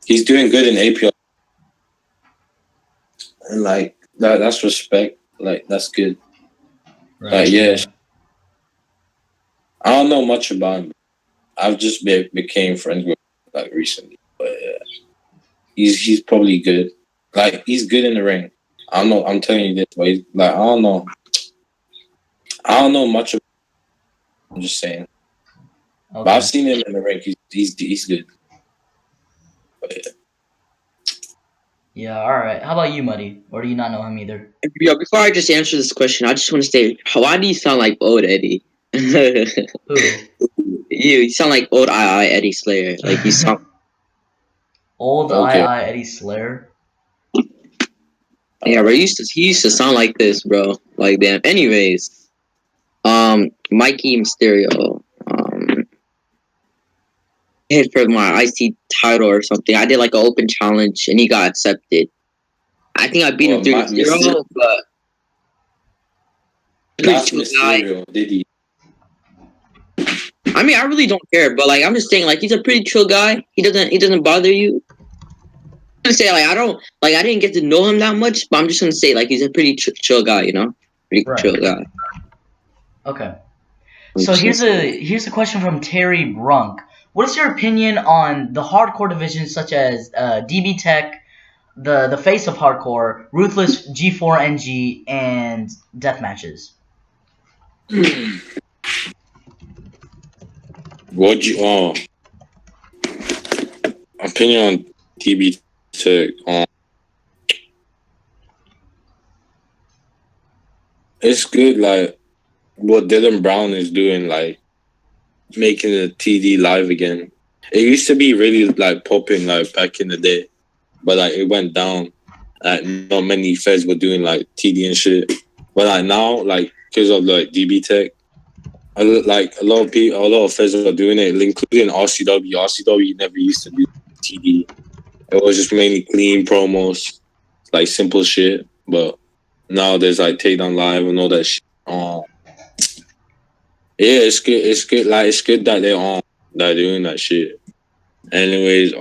He's doing good in APL, and like that's respect. Like that's good. Right. Yeah. I don't know much about him. I've just became friends with him, like recently, but yeah, he's probably good. Like he's good in the ring. I don't know. I'm telling you this, but he's, like I don't know. I don't know much. I'm just saying. Okay. But I've seen him in the ring. He's good. But yeah. Yeah, alright. How about you, Muddy? Or do you not know him either? Yo, before I just answer this question, I just want to say, why do you sound like old Eddie? Who? You sound like old Eddie Slayer. Like you sound. Old Okay. Eddie Slayer? Yeah, bro. He used to sound like this, bro. Like damn. Anyways, Mikey Mysterio. Hit for my IC title or something. I did like an open challenge and he got accepted. I think I beat him 3-0, but Last Mysterio, did he? I mean, I really don't care, but like I'm just saying, like he's a pretty chill guy. He doesn't bother you. I'm gonna say like I didn't get to know him that much, but I'm just gonna say like he's a pretty chill guy, you know, pretty chill guy. Okay. So here's a question from Terry Brunk. What is your opinion on the hardcore divisions such as DB Tech, the face of hardcore, Ruthless, G4NG, and death matches? What you opinion on DB Tech? It's good. Like what Dylan Brown is doing, like making the TD live again. It used to be really like popping like back in the day, but like it went down. Like not many feds were doing like TD and shit. But like now, like because of like DB Tech, like a lot of feds are doing it, including RCW. RCW never used to do TD. It was just mainly clean promos, like simple shit. But now there's like Takedown Live and all that shit. Yeah, it's good. It's good. Like it's good that they're doing that shit. Anyways,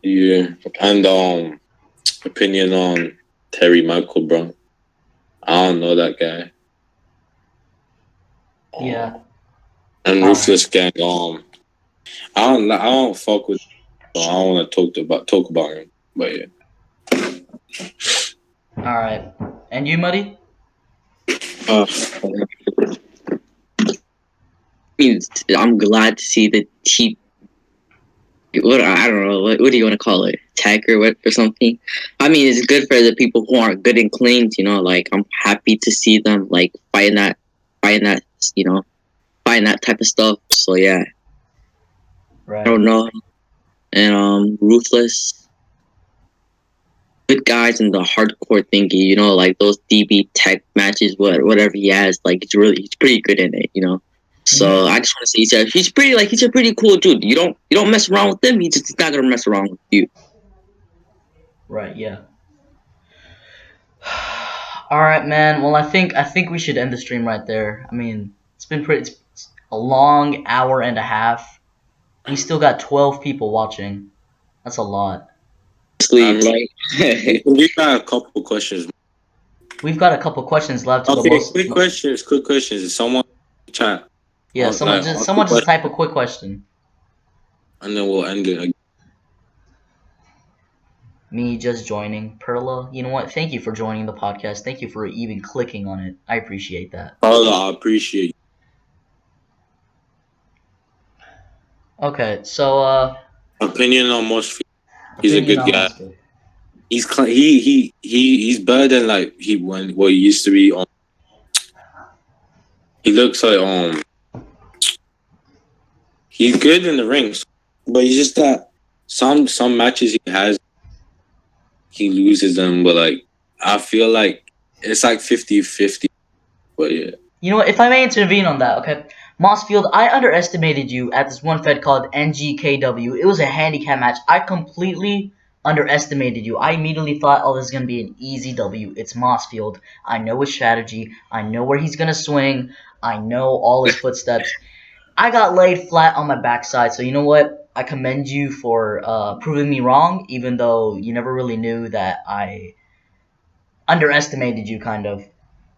yeah, and opinion on Terry Michael, bro. I don't know that guy. Yeah. And Ruthless Gang. I don't fuck with. So I don't want to talk about him. But yeah. All right. And you, Muddy? I'm glad to see the cheap. What I don't know. What do you want to call it? Tech or what or something? I mean, it's good for the people who aren't good in cleans. You know, like I'm happy to see them like fighting that, you know, fighting that type of stuff. So yeah. Right. I don't know. And Ruthless, good guys in the hardcore thingy. You know, like those DB Tech matches, whatever he has, like he's pretty good in it. You know. So I just want to say he's a pretty cool dude. You don't mess around with him. He's not gonna mess around with you. Right. Yeah. All right, man. Well, I think we should end the stream right there. I mean, it's a long hour and a half. We still got 12 people watching. That's a lot. Sleep, right? We got a couple questions. We've got a couple questions left. Okay, quick questions. Someone chat. Yeah, someone just type a quick question. And then we'll end it. Me just joining. Perla, you know what? Thank you for joining the podcast. Thank you for even clicking on it. I appreciate that. Perla, I appreciate you. Okay, so Opinion on most. He's a opinion good on guy. Moscow. He's better than like what he used to be. He looks like he's good in the rings, but he's just that some matches he has, he loses them. But like I feel like it's like 50-50. But yeah, You know what? If I may intervene on that, okay? Mossfield, I underestimated you at this one Fed called NGKW. It was a handicap match. I completely underestimated you. I immediately thought, oh, this is going to be an easy W. It's Mossfield. I know his strategy. I know where he's going to swing. I know all his footsteps. I got laid flat on my backside, so you know what? I commend you for proving me wrong, even though you never really knew that I underestimated you, kind of.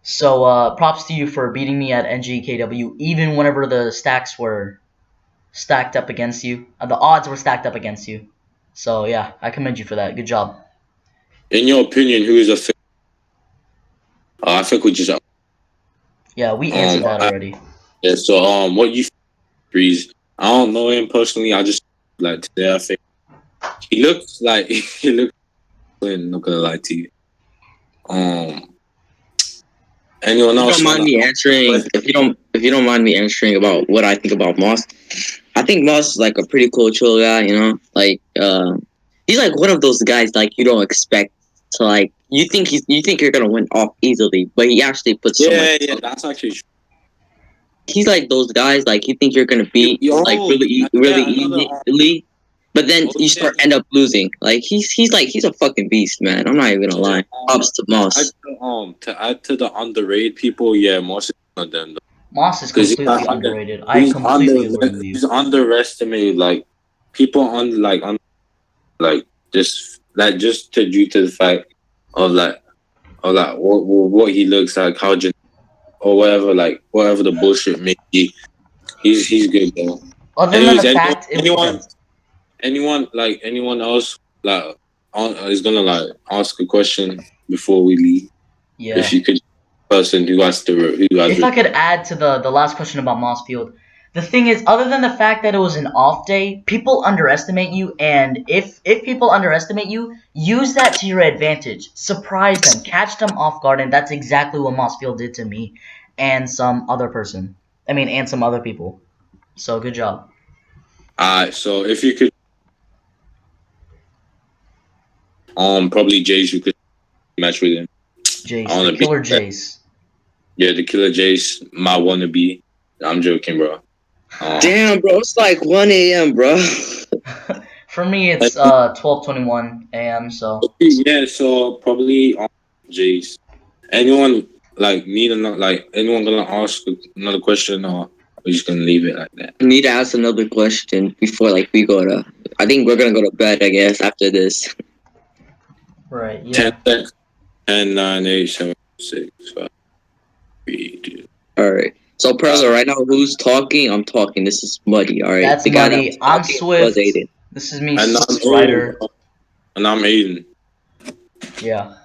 So props to you for beating me at NGKW, even whenever the stacks were stacked up against you. The odds were stacked up against you. So yeah, I commend you for that. Good job. in your opinion, who is a fit? I think we just Yeah, we answered that already. Yeah. So what you Breeze? I don't know him personally. I just like today. I think he looks like he looks. I'm not gonna lie to you. Anyone else? If you don't mind me answering, if you don't mind me answering about what I think about Moss, I think Moss is like a pretty cool, chill guy. You know, like he's like one of those guys like you don't expect to like. You think you're gonna win off easily, but he actually puts so much. Yeah, that's actually true. He's like those guys like you think you're gonna beat like really easily, but then you end up losing. Like he's a fucking beast, man. I'm not even gonna lie. Props to Moss. To add to the underrated people, yeah, Moss is one of them. Moss is completely underrated. I completely agree with you. He's underestimated. Like people just due to the fact of what he looks like, how or whatever the bullshit may be. He's good though. Other than the fact, anyone else is gonna ask a question before we leave. Yeah. If you could, person who has to. If I could add to the last question about Mossfield, the thing is, other than the fact that it was an off day, people underestimate you, and if people underestimate you, use that to your advantage. Surprise them, catch them off guard, and that's exactly what Mossfield did to me and some other person. And some other people. So good job. So if you could, probably Jace, you could match with him. Jace, the killer Jace. Yeah, the killer Jace, my wannabe. I'm joking, bro. Damn, bro, it's like 1 a.m., bro. For me, it's 12:21 a.m. So yeah, so probably Jace. Anyone anyone gonna ask another question, or we're just gonna leave it like that? I need to ask another question before we go to. I think we're gonna go to bed. I guess after this. Right. Yeah. 10, 9, 8, 7, 6, 5, 3, 2. All right. So, Perla, right now, who's talking? I'm talking. This is Muddy, all right? That's Muddy. I'm Swift. This is me, Swift Rider. And I'm Aiden. Yeah.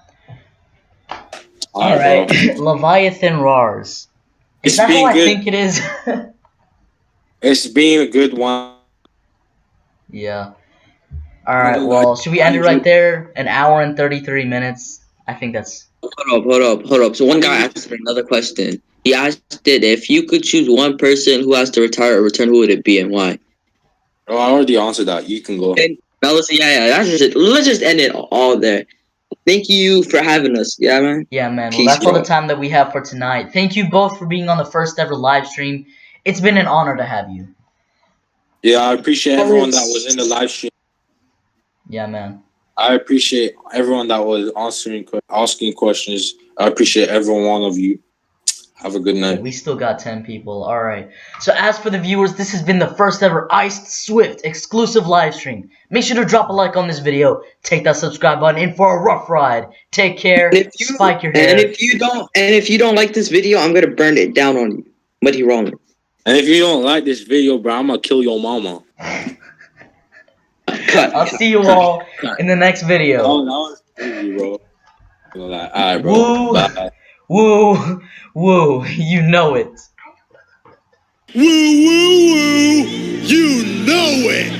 All right. Leviathan Rars. Is that how I think it is? It's been a good one. Yeah. All right. Well, should we end it right there? 1 hour and 33 minutes. I think that's. Hold up. So one guy asked another question. He asked it, if you could choose one person who has to retire or return, who would it be and why? Oh, I already answered that. You can go. Now let's that's just it. Let's just end it all there. Thank you for having us. Yeah, man. Yeah, man. Well, that's all the time that we have for tonight. Thank you both for being on the first ever live stream. It's been an honor to have you. Yeah, I appreciate everyone that was in the live stream. Yeah, man. I appreciate everyone that was asking questions. I appreciate every one of you. Have a good night. Yeah, we still got 10 people. All right. So as for the viewers, this has been the first ever Iced Swift exclusive live stream. Make sure to drop a like on this video. Take that subscribe button in for a rough ride. Take care. Spike your hair. And if you don't like this video, I'm gonna burn it down on you. Muddy Rollins. And if you don't like this video, bro, I'm gonna kill your mama. I'll see you all in the next video. Oh, that was crazy, bro. Like, alright, bro. Woo, Bye. woo, woo. You know it. Woo, woo, woo. You know it.